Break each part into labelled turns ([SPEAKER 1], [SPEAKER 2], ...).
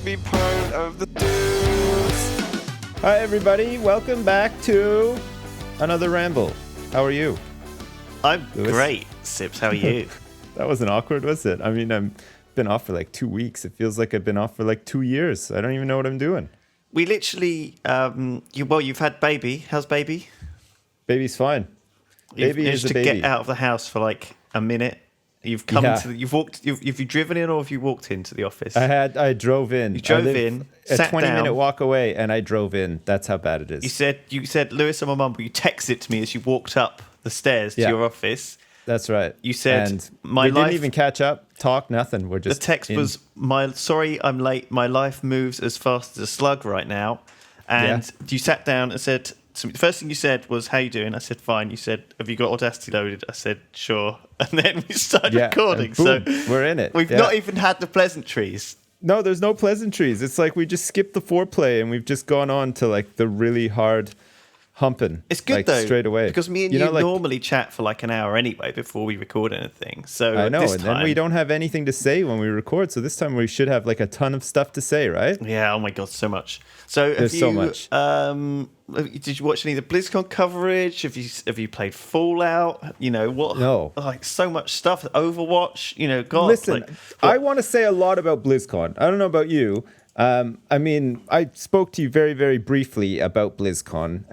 [SPEAKER 1] be part of the dudes.
[SPEAKER 2] Hi, everybody. Welcome back to another Ramble. How are you?
[SPEAKER 3] I'm
[SPEAKER 2] Lewis?
[SPEAKER 3] great, Sips. How are you?
[SPEAKER 2] That wasn't awkward, was it? I mean, I've been off for like 2 weeks. It feels like I've been off for like 2 years. I don't even know what I'm doing.
[SPEAKER 3] We literally, you've had baby. How's baby?
[SPEAKER 2] Baby's fine.
[SPEAKER 3] You've
[SPEAKER 2] Baby is
[SPEAKER 3] managed
[SPEAKER 2] a
[SPEAKER 3] to
[SPEAKER 2] baby.
[SPEAKER 3] get out of the house for like a minute. You've come
[SPEAKER 2] Yeah.
[SPEAKER 3] to. You've walked. Have you driven in or have you walked into the office?
[SPEAKER 2] I drove in.
[SPEAKER 3] You drove
[SPEAKER 2] I live
[SPEAKER 3] in,
[SPEAKER 2] a
[SPEAKER 3] sat
[SPEAKER 2] 20-minute
[SPEAKER 3] down.
[SPEAKER 2] walk away, and I drove in. That's how bad it is.
[SPEAKER 3] You said Lewis and my mum, but you texted it to me as you walked up the stairs to
[SPEAKER 2] Yeah.
[SPEAKER 3] your office.
[SPEAKER 2] That's right.
[SPEAKER 3] You said,
[SPEAKER 2] and
[SPEAKER 3] "My
[SPEAKER 2] we
[SPEAKER 3] life."
[SPEAKER 2] didn't even catch up, talk, nothing. We're
[SPEAKER 3] The
[SPEAKER 2] just
[SPEAKER 3] text
[SPEAKER 2] in.
[SPEAKER 3] was, "Sorry, I'm late. My life moves as fast as a slug right now." And you sat down and said, so the first thing you said was, "How you doing?" I said, "Fine." You said, "Have you got Audacity loaded?" I said, "Sure." And then we started recording.
[SPEAKER 2] and
[SPEAKER 3] So
[SPEAKER 2] boom, we're in it.
[SPEAKER 3] we've
[SPEAKER 2] Yeah.
[SPEAKER 3] not even had the pleasantries.
[SPEAKER 2] No, there's no pleasantries. It's like we just skipped the foreplay and we've just gone on to like the really hard humping.
[SPEAKER 3] It's good
[SPEAKER 2] like,
[SPEAKER 3] though,
[SPEAKER 2] straight away.
[SPEAKER 3] because me and you normally chat for like an hour anyway before we record anything. So
[SPEAKER 2] I know,
[SPEAKER 3] this
[SPEAKER 2] and
[SPEAKER 3] time,
[SPEAKER 2] then we don't have anything to say when we record. So this time we should have like a ton of stuff to say, right?
[SPEAKER 3] Yeah, oh my god, so much. So
[SPEAKER 2] There's so much.
[SPEAKER 3] Did you watch any of the Blizzcon coverage? Have you played Fallout? You know what?
[SPEAKER 2] No.
[SPEAKER 3] Like so much stuff. Overwatch. You know, God.
[SPEAKER 2] Listen,
[SPEAKER 3] like,
[SPEAKER 2] I want to say a lot about BlizzCon. I don't know about you. I mean, I spoke to you very, very briefly about BlizzCon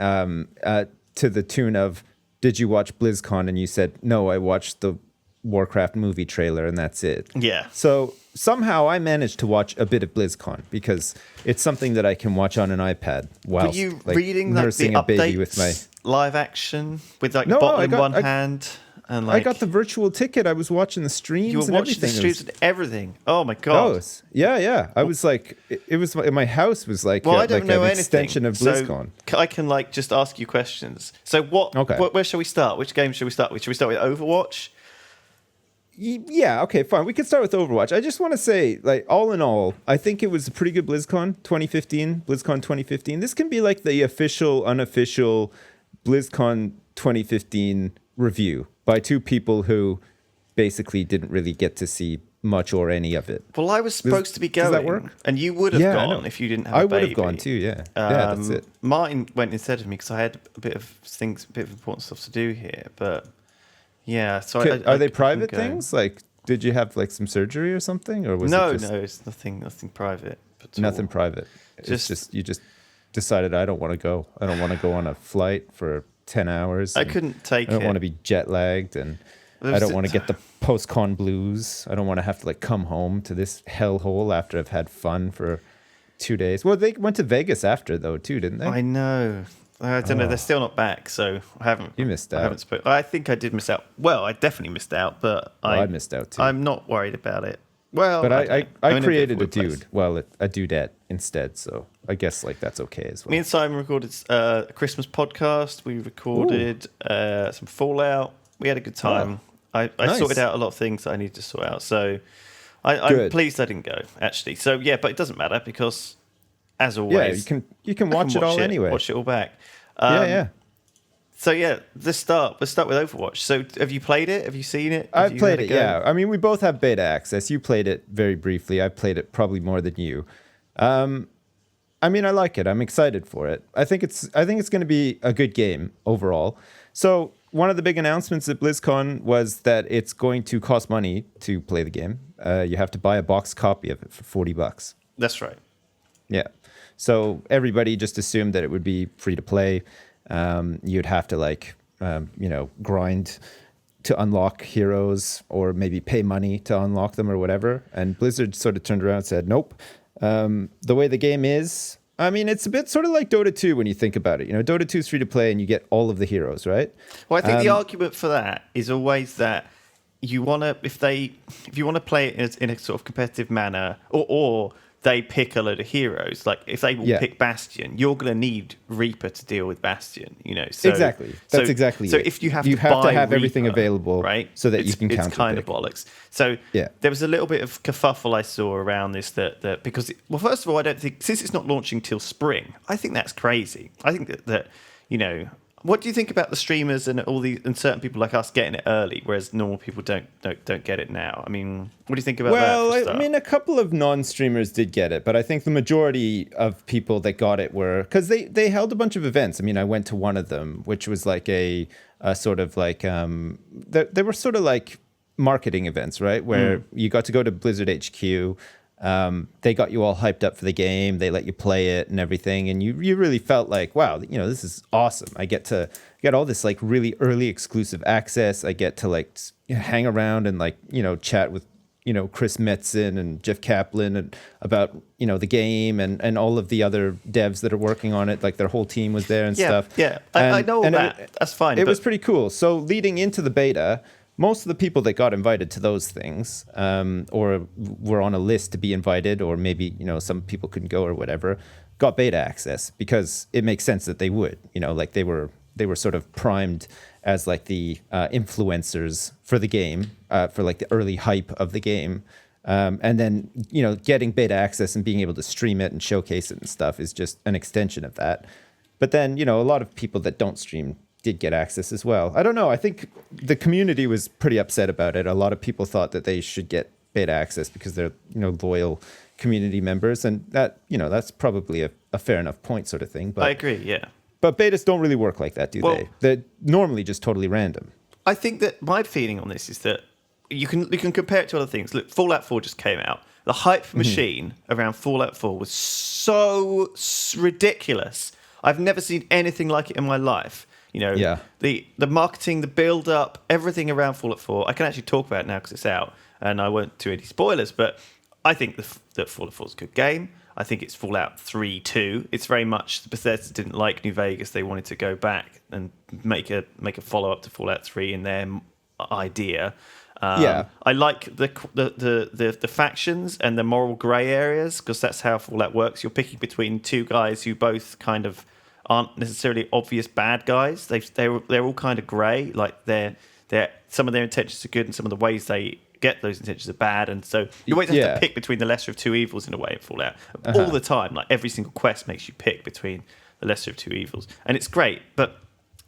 [SPEAKER 2] to the tune of, did you watch BlizzCon? And you said, no, I watched the Warcraft movie trailer and that's it.
[SPEAKER 3] Yeah.
[SPEAKER 2] So somehow I managed to watch a bit of BlizzCon because it's something that I can watch on an iPad while
[SPEAKER 3] Were you reading like, the
[SPEAKER 2] nursing a baby
[SPEAKER 3] updates,
[SPEAKER 2] with my...
[SPEAKER 3] live action with like
[SPEAKER 2] No,
[SPEAKER 3] bottle
[SPEAKER 2] I
[SPEAKER 3] in
[SPEAKER 2] got-
[SPEAKER 3] one
[SPEAKER 2] I-
[SPEAKER 3] hand and
[SPEAKER 2] I
[SPEAKER 3] like
[SPEAKER 2] got the virtual ticket. I was watching the streams
[SPEAKER 3] you were
[SPEAKER 2] and
[SPEAKER 3] watching
[SPEAKER 2] everything.
[SPEAKER 3] the streams and everything. Oh my god.
[SPEAKER 2] Yeah. I was like, it was my house was like,
[SPEAKER 3] Well, I don't
[SPEAKER 2] like
[SPEAKER 3] know
[SPEAKER 2] an
[SPEAKER 3] anything.
[SPEAKER 2] extension of BlizzCon.
[SPEAKER 3] So I can like just ask you questions. So where shall we start? Which game shall we start with? Should we start with Overwatch?
[SPEAKER 2] Yeah, okay, fine. We can start with Overwatch. I just want to say, like, all in all, I think it was a pretty good BlizzCon 2015. BlizzCon 2015. This can be like the official, unofficial BlizzCon 2015 review by two people who basically didn't really get to see much or any of it.
[SPEAKER 3] Well, I was supposed to be going.
[SPEAKER 2] Does that work?
[SPEAKER 3] And you would have
[SPEAKER 2] Yeah, I
[SPEAKER 3] gone
[SPEAKER 2] know.
[SPEAKER 3] if you didn't have
[SPEAKER 2] I
[SPEAKER 3] a
[SPEAKER 2] would
[SPEAKER 3] baby.
[SPEAKER 2] have gone too, yeah. Yeah, that's it.
[SPEAKER 3] Martin went instead of me because I had a bit of important stuff to do here. But yeah, so
[SPEAKER 2] Are they
[SPEAKER 3] couldn't
[SPEAKER 2] private
[SPEAKER 3] go.
[SPEAKER 2] things? Like, did you have like some surgery or something, or was
[SPEAKER 3] No,
[SPEAKER 2] it just
[SPEAKER 3] it's nothing private. At all.
[SPEAKER 2] nothing private? It's just you just decided I don't want to go. I don't want to go on a flight for 10 hours.
[SPEAKER 3] I
[SPEAKER 2] and
[SPEAKER 3] couldn't take it.
[SPEAKER 2] I don't want to be jet lagged, and I don't want to get the post-con blues. I don't want to have to like come home to this hellhole after I've had fun for 2 days. Well, they went to Vegas after though too, didn't they?
[SPEAKER 3] I know. I don't know. They're still not back, so I haven't.
[SPEAKER 2] You missed
[SPEAKER 3] I
[SPEAKER 2] out.
[SPEAKER 3] haven't I think I did miss out. Well, I definitely missed out, but
[SPEAKER 2] I missed out too.
[SPEAKER 3] I'm not worried about it. Well,
[SPEAKER 2] But
[SPEAKER 3] I'm
[SPEAKER 2] I
[SPEAKER 3] in a
[SPEAKER 2] created a
[SPEAKER 3] different
[SPEAKER 2] dude,
[SPEAKER 3] place.
[SPEAKER 2] well, a dudette instead. So I guess like that's okay as well.
[SPEAKER 3] Me and Simon recorded a Christmas podcast. We recorded some Fallout. We had a good time. I
[SPEAKER 2] nice.
[SPEAKER 3] sorted out a lot of things that I need to sort out. So I'm
[SPEAKER 2] Good.
[SPEAKER 3] pleased I didn't go, actually. So, yeah, but it doesn't matter because, as always...
[SPEAKER 2] Yeah, you can watch it all anyway.
[SPEAKER 3] Watch it all back.
[SPEAKER 2] Yeah.
[SPEAKER 3] So, yeah, let's start with Overwatch. So, have you played it? Have you seen it?
[SPEAKER 2] I've played it, yeah. I mean, we both have beta access. You played it very briefly. I played it probably more than you. I mean, I like it. I'm excited for it. I think it's going to be a good game overall. So one of the big announcements at BlizzCon was that it's going to cost money to play the game. You have to buy a box copy of it for $40.
[SPEAKER 3] That's right.
[SPEAKER 2] Yeah. So everybody just assumed that it would be free to play. You'd have to like, grind to unlock heroes or maybe pay money to unlock them or whatever. And Blizzard sort of turned around and said, nope. The way the game is, I mean, it's a bit sort of like Dota 2 when you think about it. You know, Dota 2 is free to play and you get all of the heroes, right?
[SPEAKER 3] Well, I think the argument for that is always that you want to, if you want to play it in a sort of competitive manner, or they pick a load of heroes. Like if they will pick Bastion, you're going to need Reaper to deal with Bastion. You know, so
[SPEAKER 2] exactly. That's exactly.
[SPEAKER 3] So
[SPEAKER 2] it.
[SPEAKER 3] if you have
[SPEAKER 2] to
[SPEAKER 3] buy
[SPEAKER 2] have everything
[SPEAKER 3] Reaper,
[SPEAKER 2] available,
[SPEAKER 3] right?
[SPEAKER 2] So that you can counter.
[SPEAKER 3] It's kind of bollocks. So there was a little bit of kerfuffle I saw around this that because first of all, I don't think since it's not launching till spring, I think that's crazy. I think that What do you think about the streamers and all these and certain people like us getting it early, whereas normal people don't get it now? I mean, what do you think about that?
[SPEAKER 2] Well, I mean, a couple of non-streamers did get it, but I think the majority of people that got it were because they held a bunch of events. I mean, I went to one of them, which was like a sort of like they were sort of like marketing events, right? Where you got to go to Blizzard HQ. They got you all hyped up for the game. They let you play it and everything. And you really felt like, wow, this is awesome. I get all this like really early exclusive access. I get to like hang around and like, chat with, Chris Metzen and Jeff Kaplan and about, the game and all of the other devs that are working on it. Like their whole team was there and stuff.
[SPEAKER 3] Yeah, I know all that. That's fine.
[SPEAKER 2] It was pretty cool. So leading into the beta, most of the people that got invited to those things or were on a list to be invited, or maybe, some people couldn't go or whatever, got beta access because it makes sense that they would, like they were sort of primed as like the influencers for the game, for like the early hype of the game. And then, getting beta access and being able to stream it and showcase it and stuff is just an extension of that. But then, a lot of people that don't stream did get access as well. I don't know. I think the community was pretty upset about it. A lot of people thought that they should get beta access because they're, loyal community members. And that, that's probably a fair enough point sort of thing. But
[SPEAKER 3] I agree, yeah.
[SPEAKER 2] But betas don't really work like that, do they? They're normally just totally random.
[SPEAKER 3] I think that my feeling on this is that you can compare it to other things. Look, Fallout 4 just came out. The hype machine around Fallout 4 was so ridiculous. I've never seen anything like it in my life. The marketing, the build up, everything around Fallout 4. I can actually talk about it now because it's out, and I won't do any spoilers. But I think that Fallout 4 is a good game. I think it's Fallout 3 too. It's very much Bethesda didn't like New Vegas. They wanted to go back and make a follow up to Fallout 3 in their idea. I like the factions and the moral grey areas because that's how Fallout works. You're picking between two guys who both kind of aren't necessarily obvious bad guys. They're all kind of grey. Like they're some of their intentions are good and some of the ways they get those intentions are bad. And so you always have to pick between the lesser of two evils in a way in Fallout all the time. Like every single quest makes you pick between the lesser of two evils, and it's great. But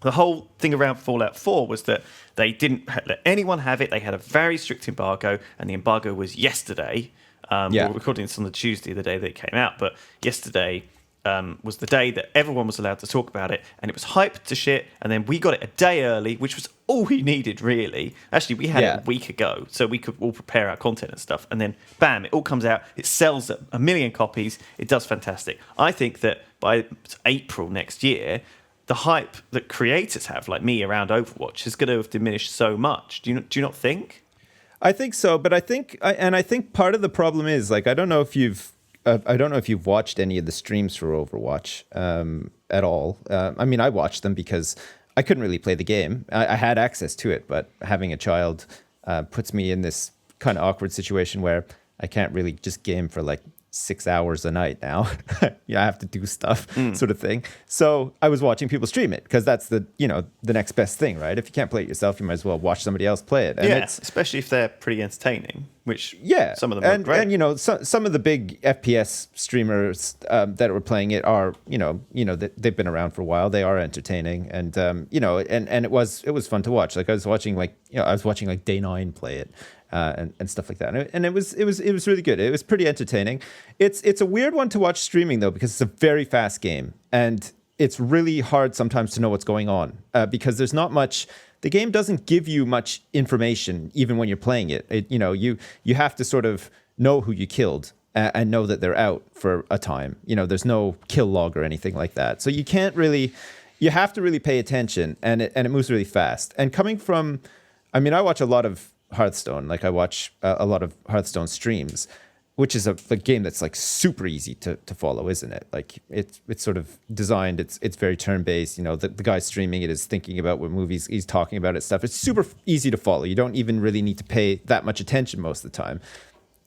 [SPEAKER 3] the whole thing around Fallout 4 was that they didn't let anyone have it. They had a very strict embargo, and the embargo was yesterday. We're recording this on the Tuesday, the day that it came out, but yesterday was the day that everyone was allowed to talk about it, and it was hyped to shit, and then we got it a day early, which was all we needed, really. Actually, we had it a week ago, so we could all prepare our content and stuff, and then, bam, it all comes out, it sells at 1 million copies, it does fantastic. I think that by April next year, the hype that creators have, like me, around Overwatch is going to have diminished so much. Do you not think?
[SPEAKER 2] I think so, but I think part of the problem is, like, I don't know if you've watched any of the streams for Overwatch at all. I mean, I watched them because I couldn't really play the game. I had access to it, but having a child puts me in this kind of awkward situation where I can't really just game for like 6 hours a night now. I have to do stuff, sort of thing. So I was watching people stream it because that's the next best thing, right? If you can't play it yourself, you might as well watch somebody else play it. And
[SPEAKER 3] especially if they're pretty entertaining, which some of them are great.
[SPEAKER 2] And some of the big FPS streamers that were playing it are they've been around for a while. They are entertaining, and and it was fun to watch. Like I was watching like Day 9 play it. And stuff like that, and it was really good. It was pretty entertaining. It's a weird one to watch streaming though because it's a very fast game, and it's really hard sometimes to know what's going on because there's not much. The game doesn't give you much information even when you're playing it. You have to sort of know who you killed and know that they're out for a time. There's no kill log or anything like that, so you can't really. You have to really pay attention, and it moves really fast. And coming from, I mean, I watch a lot of Hearthstone. Like I watch a lot of Hearthstone streams, which is a game that's like super easy to follow, isn't it? Like it's sort of designed. It's very turn based. The guy streaming it is thinking about what movies he's talking about. It's stuff. It's super easy to follow. You don't even really need to pay that much attention most of the time.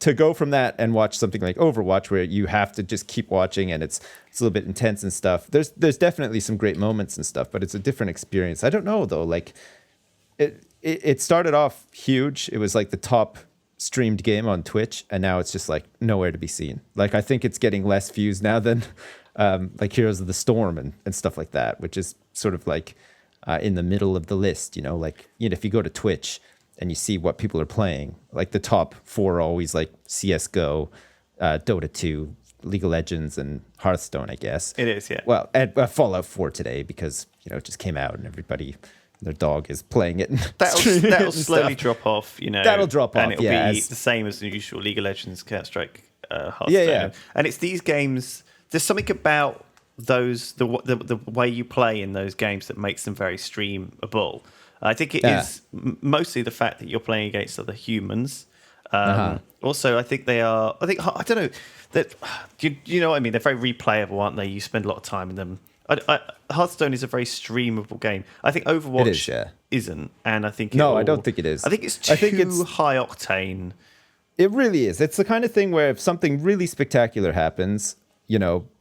[SPEAKER 2] To go from that and watch something like Overwatch, where you have to just keep watching and it's a little bit intense and stuff. There's definitely some great moments and stuff, but it's a different experience. I don't know though. Like it started off huge. It was like the top streamed game on Twitch, and now it's just like nowhere to be seen. Like I think it's getting less views now than like Heroes of the Storm and stuff like that, which is sort of like in the middle of the list. Like if you go to Twitch and you see what people are playing, like the top 4 are always like CS:GO, Dota 2, League of Legends, and Hearthstone, I guess.
[SPEAKER 3] It is, yeah.
[SPEAKER 2] Well, and Fallout 4 today because it just came out and everybody, their dog is playing it.
[SPEAKER 3] That'll slowly drop off.
[SPEAKER 2] That'll drop off,
[SPEAKER 3] and it'll be the same as the usual League of Legends, Counter-Strike, Hearthstone.
[SPEAKER 2] Yeah.
[SPEAKER 3] And it's these games. There's something about those the way you play in those games that makes them very streamable. I think it is mostly the fact that you're playing against other humans. Also, I think they are. I don't know that. You know what I mean? They're very replayable, aren't they? You spend a lot of time in them. Hearthstone is a very streamable game. I think Overwatch isn't, and I think
[SPEAKER 2] I don't think it is.
[SPEAKER 3] I think it's too high octane.
[SPEAKER 2] It really is. It's the kind of thing where if something really spectacular happens,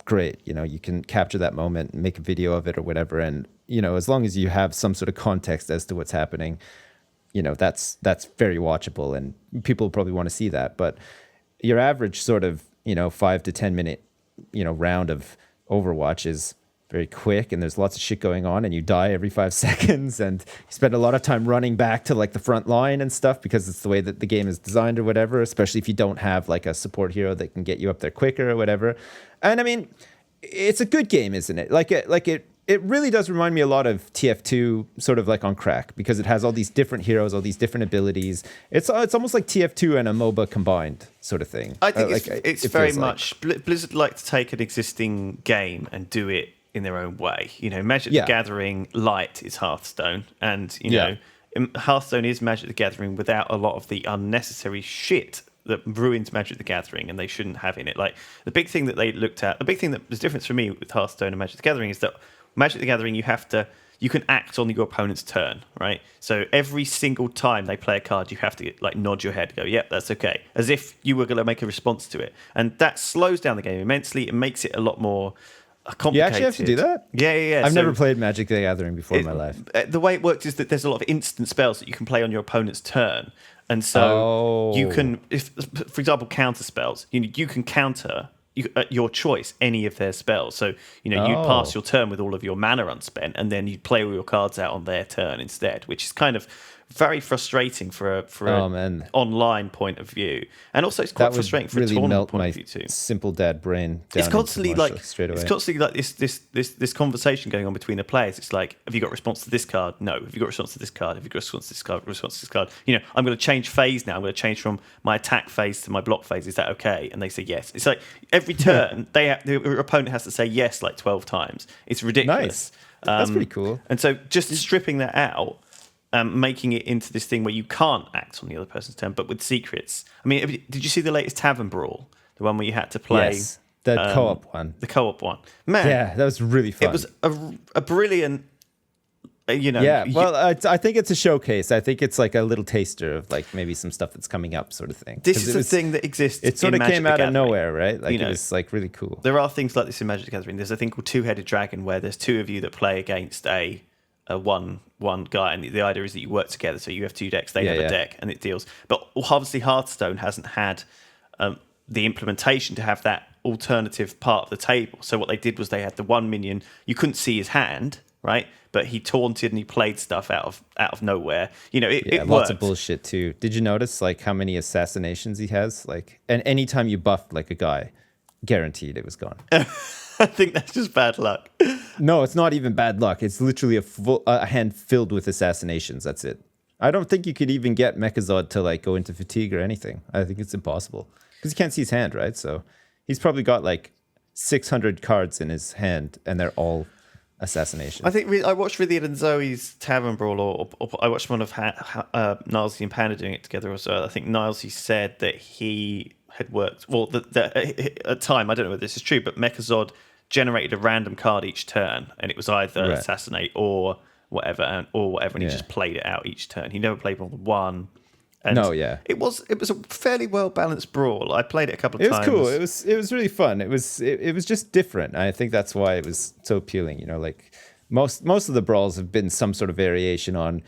[SPEAKER 2] great. You can capture that moment and make a video of it or whatever. And, as long as you have some sort of context as to what's happening, that's very watchable and people probably want to see that. But your average sort of, 5 to 10 minute, round of Overwatch is very quick and there's lots of shit going on and you die every 5 seconds and you spend a lot of time running back to like the front line and stuff because it's the way that the game is designed or whatever, especially if you don't have like a support hero that can get you up there quicker or whatever. And I mean, it's a good game, isn't it? It really does remind me a lot of TF2 sort of like on crack because it has all these different heroes, all these different abilities. It's almost like TF2 and a MOBA combined sort of thing.
[SPEAKER 3] I think it's very much Blizzard like to take an existing game and do it in their own way. Magic the Gathering Light is Hearthstone, and Hearthstone is Magic the Gathering without a lot of the unnecessary shit that ruins Magic the Gathering, and they shouldn't have in it. Like the big thing that they looked at, the big thing that was difference for me with Hearthstone and Magic the Gathering is that Magic the Gathering you can act on your opponent's turn, right? So every single time they play a card, you have to like nod your head, go, yep, that's okay, as if you were going to make a response to it, and that slows down the game immensely. It makes it a lot more complicated.
[SPEAKER 2] You actually have to do that?
[SPEAKER 3] Yeah.
[SPEAKER 2] I've never played Magic the Gathering before in my life.
[SPEAKER 3] The way it works is that there's a lot of instant spells that you can play on your opponent's turn. And so you can, for example, counter spells, you can counter at your choice any of their spells. So, you pass your turn with all of your mana unspent and then you play all your cards out on their turn instead, which is kind of very frustrating for an online point of view, and also it's quite frustrating for a tournament point of view too.
[SPEAKER 2] Simple dad brain.
[SPEAKER 3] It's constantly like this conversation going on between the players. It's like, have you got response to this card? No. Have you got response to this card? Have you got response to this card? Response to this card? I'm going to change phase now. I'm going to change from my attack phase to my block phase. Is that okay? And they say yes. It's like every turn the opponent has to say yes like 12 times. It's ridiculous.
[SPEAKER 2] Nice. That's pretty cool.
[SPEAKER 3] And so just stripping that out. Making it into this thing where you can't act on the other person's turn, but with secrets. I mean, did you see the latest Tavern Brawl? The one where you had to play...
[SPEAKER 2] Yes, the co-op one.
[SPEAKER 3] The co-op one. Man.
[SPEAKER 2] Yeah, that was really fun.
[SPEAKER 3] It was a brilliant...
[SPEAKER 2] Yeah, I think it's a showcase. I think it's like a little taster of like maybe some stuff that's coming up sort of thing.
[SPEAKER 3] This is a thing that exists
[SPEAKER 2] It sort
[SPEAKER 3] of
[SPEAKER 2] came out of nowhere, right? Like it was like really cool.
[SPEAKER 3] There are things like this in Magic the Gathering. There's a thing called Two-Headed Dragon where there's two of you that play against a one guy, and the idea is that you work together. So you have two decks, they have a deck, and it deals. But obviously, Hearthstone hasn't had the implementation to have that alternative part of the table. So what they did was they had the one minion. You couldn't see his hand, right? But he taunted and he played stuff out of nowhere. It
[SPEAKER 2] lots of bullshit too. Did you notice like how many assassinations he has? Like, and anytime you buffed like a guy, guaranteed it was gone.
[SPEAKER 3] I think that's just bad luck.
[SPEAKER 2] No, it's not even bad luck. It's literally a hand filled with assassinations. That's it. I don't think you could even get Mechazod to like go into fatigue or anything. I think it's impossible because you can't see his hand, right? So he's probably got like 600 cards in his hand, and they're all assassinations.
[SPEAKER 3] I think I watched Rithian and Zoe's Tavern Brawl, or I watched one of Nilesy and Panda doing it together as well. I think Nilesy said that he had worked, well, at the time, I don't know whether this is true, but Mechazod generated a random card each turn, and it was either assassinate or whatever, and he just played it out each turn. He never played more than one. And it was a fairly well balanced brawl. I played it a couple of times.
[SPEAKER 2] It was cool. It was really fun. It was just different. I think that's why it was so appealing. Like most of the brawls have been some sort of variation on,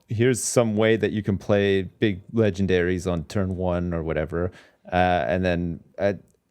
[SPEAKER 2] here's some way that you can play big legendaries on turn one or whatever, and then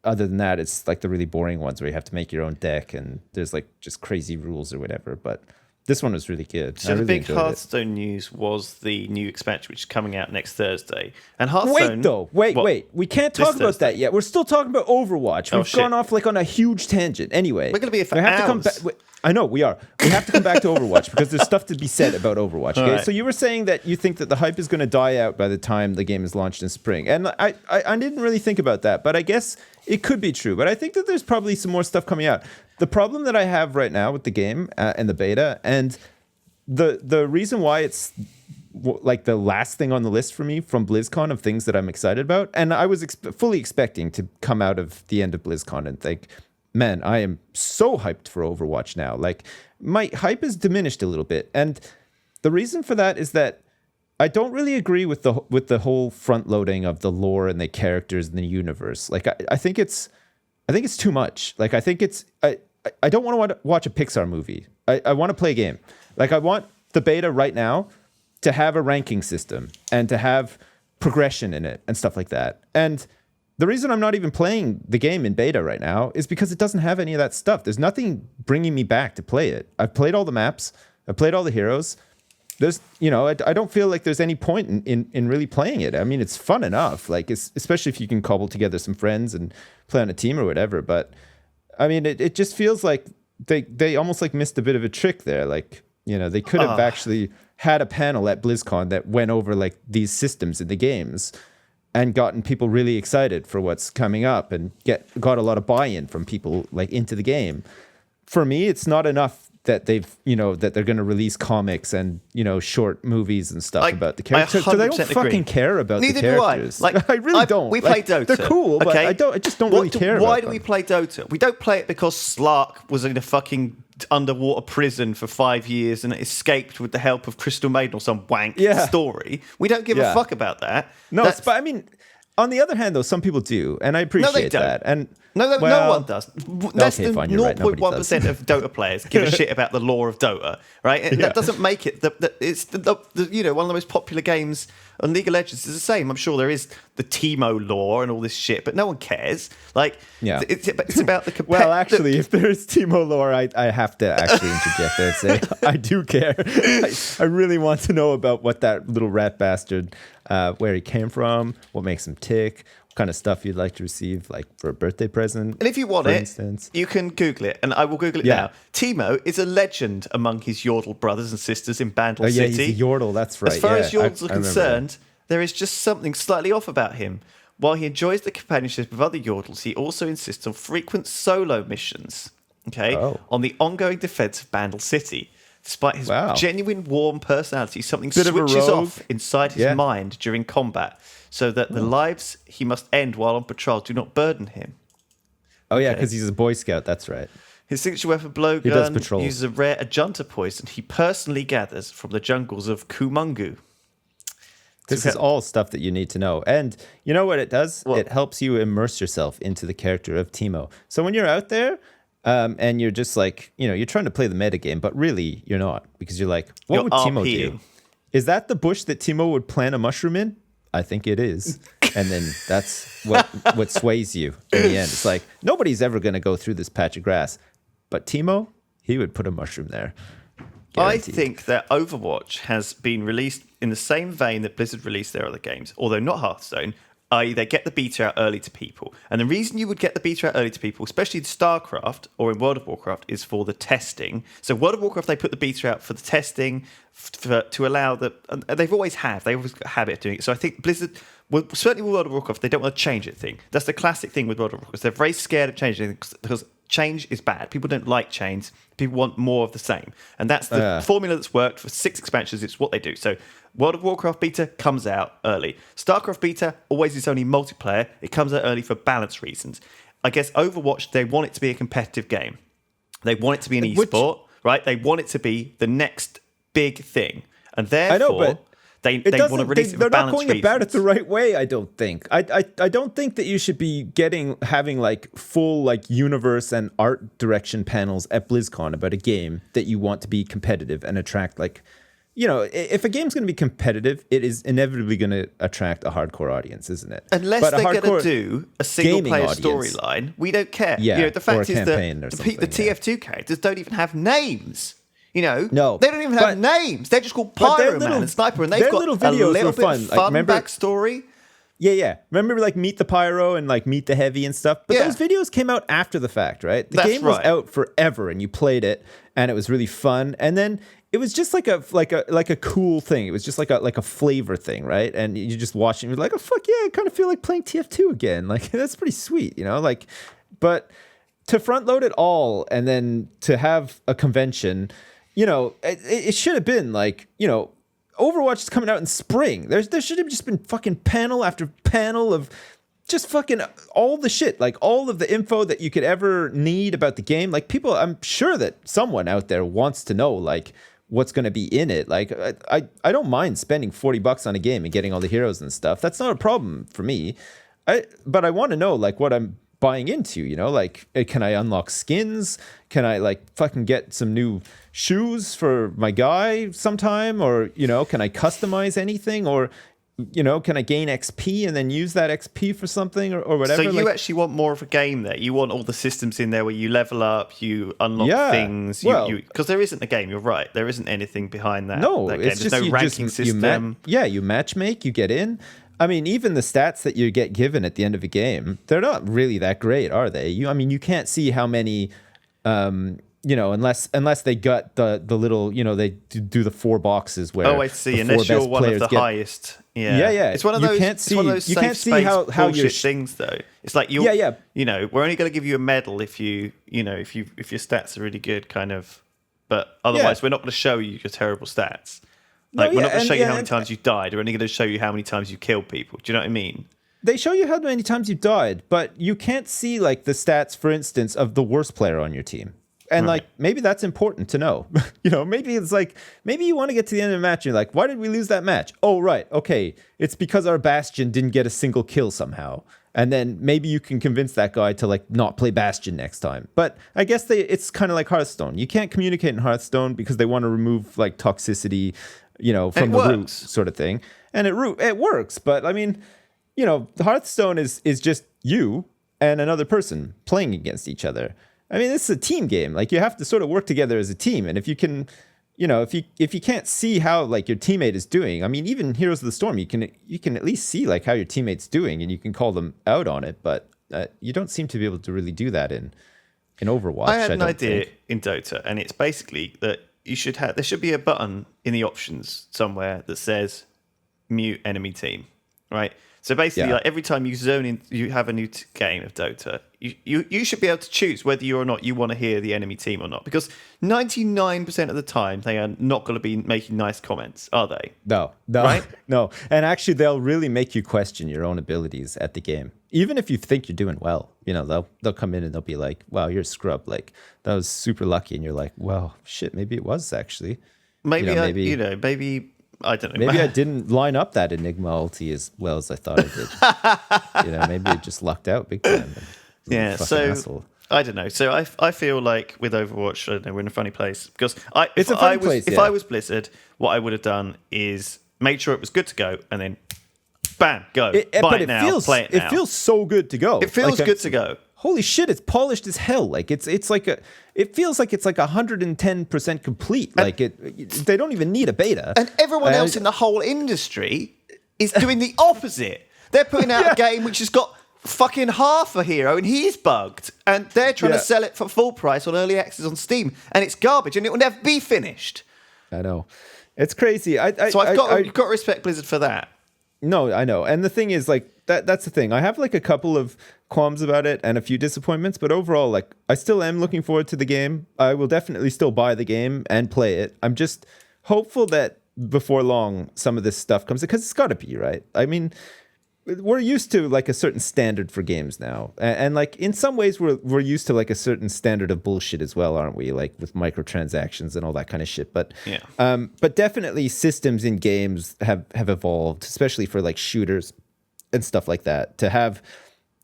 [SPEAKER 2] other than that, it's like the really boring ones where you have to make your own deck and there's like just crazy rules or whatever. But This one was really good.
[SPEAKER 3] So the big Hearthstone news was the new expansion, which is coming out next Thursday. And Hearthstone...
[SPEAKER 2] Wait. We can't talk about that yet. We're still talking about Overwatch. We've gone off like on a huge tangent. Anyway.
[SPEAKER 3] We're going to be here for hours.
[SPEAKER 2] I know, we are. We have to come back to Overwatch because there's stuff to be said about Overwatch. Okay,
[SPEAKER 3] right.
[SPEAKER 2] So you were saying that you think that the hype is going to die out by the time the game is launched in spring. And I didn't really think about that, but I guess it could be true. But I think that there's probably some more stuff coming out. The problem that I have right now with the game and the beta, and the reason why it's like the last thing on the list for me from BlizzCon of things that I'm excited about, and I was fully expecting to come out of the end of BlizzCon and think, man, I am so hyped for Overwatch now. Like, my hype is diminished a little bit. And the reason for that is that I don't really agree with the whole front loading of the lore and the characters and the universe. Like, I think it's too much. Like, I think I don't want to watch a Pixar movie. I want to play a game. Like, I want the beta right now to have a ranking system and to have progression in it and stuff like that. And the reason I'm not even playing the game in beta right now is because it doesn't have any of that stuff. There's nothing bringing me back to play it. I've played all the maps. I've played all the heroes. There's, I don't feel like there's any point in really playing it. I mean, it's fun enough, like, especially if you can cobble together some friends and play on a team or whatever. But I mean, it just feels like they almost like missed a bit of a trick there. Like, they could have actually had a panel at BlizzCon that went over like these systems in the games and gotten people really excited for what's coming up and got a lot of buy-in from people like into the game. For me, it's not enough that they've, that they're going to release comics and, short movies and stuff about the characters. Because I don't fucking care about the characters.
[SPEAKER 3] Neither do I.
[SPEAKER 2] I really don't.
[SPEAKER 3] We play Dota.
[SPEAKER 2] They're cool, but I just don't really care about them.
[SPEAKER 3] Why do we play Dota? We don't play it because Slark was in a fucking underwater prison for 5 years and escaped with the help of Crystal Maiden or some wank story. We don't give a fuck about that.
[SPEAKER 2] No, but I mean, on the other hand, though, some people do, and I appreciate that. And
[SPEAKER 3] no one does. Less than 0.1% of Dota players give a shit about the lore of Dota, right? And that doesn't make it. It's one of the most popular games on League of Legends is the same. I'm sure there is the Teemo lore and all this shit, but no one cares. Like, it's about the
[SPEAKER 2] well, actually, if there is Teemo lore, I have to actually interject there and say I do care. I really want to know about what that little rat bastard, where he came from, what makes him tick, what kind of stuff you'd like to receive, like for a birthday present.
[SPEAKER 3] And if you want it, you can Google it, and I will Google it now. Teemo is a legend among his Yordle brothers and sisters in Bandle City.
[SPEAKER 2] He's a Yordle, that's right.
[SPEAKER 3] As far as Yordles are concerned, there is just something slightly off about him. While he enjoys the companionship of other Yordles, he also insists on frequent solo missions, on the ongoing defense of Bandle City. Despite his genuine warm personality, something switches off inside his mind during combat, so that the lives he must end while on patrol do not burden him.
[SPEAKER 2] Oh, yeah, because he's a Boy Scout, that's right.
[SPEAKER 3] His signature weapon, blowgun, uses a rare Ajunta poison he personally gathers from the jungles of Kumungu.
[SPEAKER 2] This is all stuff that you need to know. And you know what it does? It helps you immerse yourself into the character of Teemo. So when you're out there, and you're just like, you're trying to play the meta game, but really you're not, because you're like, what would Teemo do? Is that the bush that Teemo would plant a mushroom in? I think it is. And then that's what sways you in the end. It's like, nobody's ever going to go through this patch of grass, but Teemo, he would put a mushroom there. Guaranteed.
[SPEAKER 3] I think that Overwatch has been released in the same vein that Blizzard released their other games, although not Hearthstone, i.e. they get the beta out early to people. And the reason you would get the beta out early to people, especially in StarCraft or in World of Warcraft, is for the testing. So World of Warcraft, they put the beta out for the testing, to allow they've always got a habit of doing it. So I think Blizzard, certainly with World of Warcraft, they don't want to change it thing. That's the classic thing with World of Warcraft. They're very scared of changing it because change is bad. People don't like change. People want more of the same. And that's the formula that's worked for 6 expansions. It's what they do. So World of Warcraft beta comes out early. StarCraft beta always is only multiplayer. It comes out early for balance reasons. I guess Overwatch, they want it to be a competitive game. They want it to be an esport, right? They want it to be the next big thing. And therefore, they want to release it for balance reasons. They're not going
[SPEAKER 2] about it the right way, I don't think. I don't think that you should be having like full like universe and art direction panels at BlizzCon about a game that you want to be competitive and attract like, if a game's going to be competitive, it is inevitably going to attract a hardcore audience, isn't it?
[SPEAKER 3] Unless they're going to do a single-player storyline, we don't care.
[SPEAKER 2] Yeah,
[SPEAKER 3] the fact
[SPEAKER 2] or a
[SPEAKER 3] is
[SPEAKER 2] campaign
[SPEAKER 3] that
[SPEAKER 2] or something,
[SPEAKER 3] the TF2 characters don't even have names.
[SPEAKER 2] No,
[SPEAKER 3] they don't even have names. They're just called Pyro Man and Sniper, and they've got
[SPEAKER 2] little
[SPEAKER 3] a
[SPEAKER 2] videos
[SPEAKER 3] little
[SPEAKER 2] were
[SPEAKER 3] bit
[SPEAKER 2] fun.
[SPEAKER 3] of fun
[SPEAKER 2] remember,
[SPEAKER 3] backstory.
[SPEAKER 2] Yeah. Remember, like, Meet the Pyro and, like, Meet the Heavy and stuff? But those videos came out after the fact, right? The game was out forever, and you played it, and it was really fun. And then it was just like a cool thing. It was just like a flavor thing, right? And you just watch it, and you're like, oh, fuck yeah, I kind of feel like playing TF2 again. Like, that's pretty sweet, Like, but to front load it all and then to have a convention, it should have been like, Overwatch is coming out in spring. There should have just been fucking panel after panel of just fucking all the shit, like all of the info that you could ever need about the game. Like, people, I'm sure that someone out there wants to know, like, what's going to be in it. Like, I don't mind spending $40 on a game and getting all the heroes and stuff. That's not a problem for me. But I want to know, like, what I'm buying into, like, can I unlock skins? Can I, like, fucking get some new shoes for my guy sometime? Or, can I customize anything? Or, can I gain XP and then use that XP for something or whatever?
[SPEAKER 3] So you actually want more of a game there. You want all the systems in there where you level up, you unlock things. Because there isn't a game, you're right. There isn't anything behind that.
[SPEAKER 2] No,
[SPEAKER 3] that
[SPEAKER 2] it's
[SPEAKER 3] game.
[SPEAKER 2] just
[SPEAKER 3] There's no ranking system.
[SPEAKER 2] You matchmake, you get in. I mean, even the stats that you get given at the end of a game, they're not really that great, are they? You can't see how many, unless they got the little, they do the 4 boxes where.
[SPEAKER 3] Oh, I see. Unless you're one of the highest. Yeah. It's one of those.
[SPEAKER 2] You can't see,
[SPEAKER 3] it's one of those
[SPEAKER 2] you can't see how
[SPEAKER 3] bullshit things though. It's like we're only going to give you a medal if your stats are really good, kind of. But otherwise, we're not going to show you your terrible stats. Like, we're not going to show you how many times you died. We're only going to show you how many times you killed people. Do you know what I mean?
[SPEAKER 2] They show you how many times you died, but you can't see, like, the stats, for instance, of the worst player on your team. And, like, maybe that's important to know. Maybe it's like, maybe you want to get to the end of the match and you're like, why did we lose that match? Oh, right. Okay. It's because our Bastion didn't get a single kill somehow. And then maybe you can convince that guy to, like, not play Bastion next time. But I guess it's kind of like Hearthstone. You can't communicate in Hearthstone because they want to remove, like, toxicity, from the root sort of thing. And it works. But I mean, Hearthstone is just you and another person playing against each other. I mean, this is a team game. Like, you have to sort of work together as a team. And if you can, if you can't see how, like, your teammate is doing, I mean, even Heroes of the Storm, you can at least see, like, how your teammate's doing and you can call them out on it. But you don't seem to be able to really do that in Overwatch.
[SPEAKER 3] I had an idea in Dota, and it's basically that there should be a button in the options somewhere that says mute enemy team, right? So basically, like, every time you zone in, you have a new game of Dota, you should be able to choose whether you or not you want to hear the enemy team or not, because 99% of the time they are not going to be making nice comments, are they?
[SPEAKER 2] No,
[SPEAKER 3] right?
[SPEAKER 2] No. And actually, they'll really make you question your own abilities at the game, even if you think you're doing well. They'll come in and they'll be like, "Wow, you're a scrub. Like, that was super lucky," and you're like, "Well, shit, maybe it was actually."
[SPEAKER 3] Maybe I don't know.
[SPEAKER 2] Maybe I didn't line up that Enigma ulti as well as I thought I did. Maybe it just lucked out big time.
[SPEAKER 3] Yeah, so asshole. I don't know. So I feel like with Overwatch, I don't know, we're in a funny place because if I was Blizzard, what I would have done is made sure it was good to go, and then bam, go. Play it now.
[SPEAKER 2] It feels so good to go.
[SPEAKER 3] It feels good to go.
[SPEAKER 2] Holy shit, it's polished as hell. Like, it feels like it's like 110% complete. Like, they don't even need a beta.
[SPEAKER 3] And everyone else in the whole industry is doing the opposite. They're putting out a game which has got fucking half a hero and he's bugged, and they're trying to sell it for full price on early access on Steam, and it's garbage and it will never be finished.
[SPEAKER 2] I know. It's crazy.
[SPEAKER 3] You've got to respect Blizzard for that.
[SPEAKER 2] No, I know. And the thing is, like, that's the thing. I have, like, a couple of qualms about it and a few disappointments, but overall, like, I still am looking forward to the game. I will definitely still buy the game and play it. I'm just hopeful that before long some of this stuff comes, because it's got to be, right? I mean, we're used to, like, a certain standard for games now, and like, in some ways we're used to, like, a certain standard of bullshit as well, aren't we? Like, with microtransactions and all that kind of shit. But but definitely systems in games have evolved, especially for, like, shooters and stuff like that, to have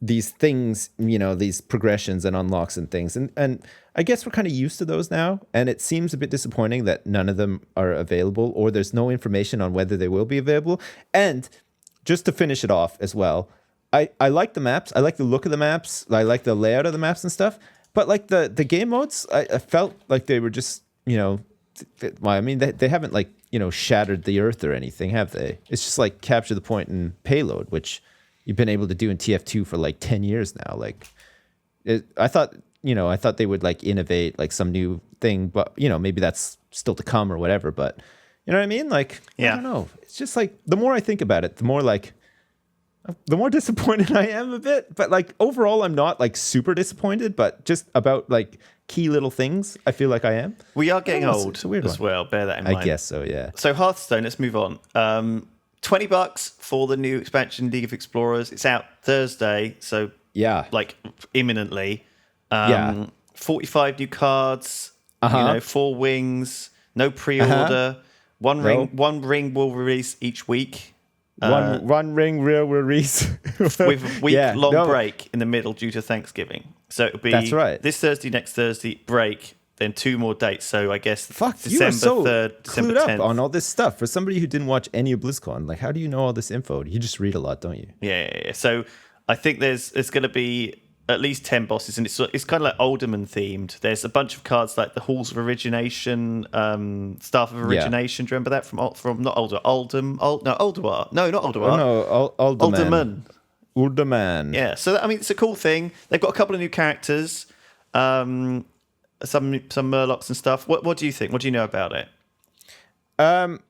[SPEAKER 2] these things, these progressions and unlocks and things, and I guess we're kind of used to those now, and it seems a bit disappointing that none of them are available, or there's no information on whether they will be available. And just to finish it off as well, I like the maps. I like the look of the maps. I like the layout of the maps and stuff. But, like, the game modes, I felt like they were just, well, I mean, they haven't like, shattered the earth or anything, have they? It's just like capture the point and payload, which you've been able to do in TF2 for like 10 years now. Like, I thought they would like innovate like some new thing, but maybe that's still to come or whatever. But you know what I mean? Like, I don't know. It's just like the more I think about it, the more disappointed I am a bit. But like overall, I'm not like super disappointed, but just about like key little things, I feel like I am.
[SPEAKER 3] We are getting old
[SPEAKER 2] it's a weird
[SPEAKER 3] as
[SPEAKER 2] one.
[SPEAKER 3] well. Bear that in mind.
[SPEAKER 2] I guess so, yeah.
[SPEAKER 3] So Hearthstone, let's move on. $20 for the new expansion, League of Explorers. It's out Thursday, so like imminently. 45 new cards. 4 wings. No pre-order. One ring will release each week.
[SPEAKER 2] One ring will release
[SPEAKER 3] with a week-long break in the middle due to Thanksgiving. So it'll be this Thursday, next Thursday, break, then 2 more dates. So I guess
[SPEAKER 2] December
[SPEAKER 3] you are so
[SPEAKER 2] 3rd, December
[SPEAKER 3] clued
[SPEAKER 2] 10th. Up on all this stuff. For somebody who didn't watch any of BlizzCon, like, how do you know all this info? You just read a lot, don't you?
[SPEAKER 3] Yeah. So I think there's going to be at least 10 bosses, and it's kind of like Alderman themed. There's a bunch of cards like the Halls of Origination, Staff of Origination. Do you remember that from not Alderman? No, not Alderman.
[SPEAKER 2] No, Alderman. Alderman.
[SPEAKER 3] Yeah. So I mean, it's a cool thing. They've got a couple of new characters, some Murlocs and stuff. What do you think? What do you know about it?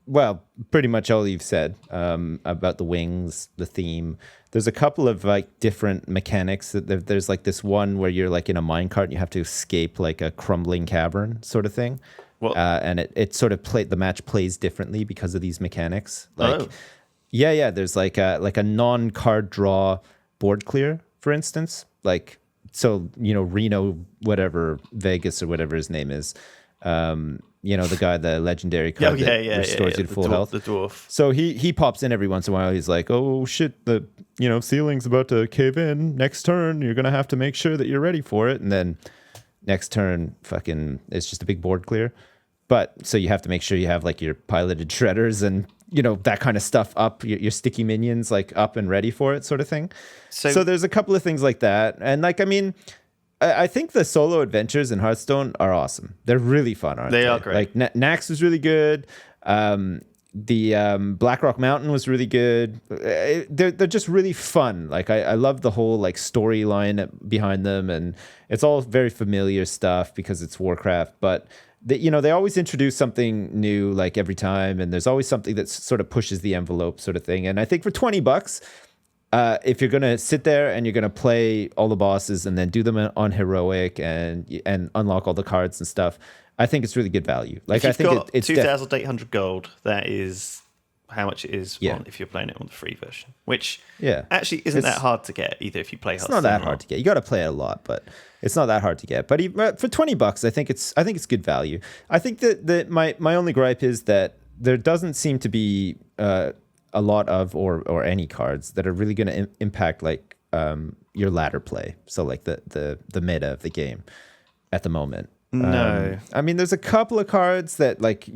[SPEAKER 2] Well, pretty much all you've said about the wings, the theme. There's a couple of like different mechanics. There's like this one where you're like in a minecart and you have to escape like a crumbling cavern sort of thing. Well, and it sort of the match plays differently because of these mechanics. Like, yeah. There's like a non-card draw board clear, for instance. Like, so Reno, whatever Vegas or whatever his name is. The guy, the legendary card that restores you to full health.
[SPEAKER 3] The dwarf.
[SPEAKER 2] So he pops in every once in a while. He's like, oh shit, the ceiling's about to cave in. Next turn, you're gonna have to make sure that you're ready for it. And then next turn, fucking, it's just a big board clear. But so you have to make sure you have like your piloted shredders and that kind of stuff up, your sticky minions like up and ready for it, sort of thing. So there's a couple of things like that, and like I think the solo adventures in Hearthstone are awesome. They're really fun, aren't they?
[SPEAKER 3] They are great.
[SPEAKER 2] Like Nax was really good. The Blackrock Mountain was really good. They're just really fun. Like I love the whole like storyline behind them, and it's all very familiar stuff because it's Warcraft. But they always introduce something new like every time, and there's always something that sort of pushes the envelope, sort of thing. And I think for $20. If you're going to sit there and you're going to play all the bosses and then do them on heroic and unlock all the cards and stuff, I think it's really good value. Like, I think it's
[SPEAKER 3] 2,800 gold. That is how much it is if you're playing it on the free version, which actually isn't that hard to get either if you play Hearthstone.
[SPEAKER 2] It's not that hard to get. You got to play it a lot, but it's not that hard to get. But for $20, I think it's good value. I think that my only gripe is that there doesn't seem to be a lot of or any cards that are really going to impact like your ladder play. So like the meta of the game at the moment.
[SPEAKER 3] No.
[SPEAKER 2] I mean, there's a couple of cards that like,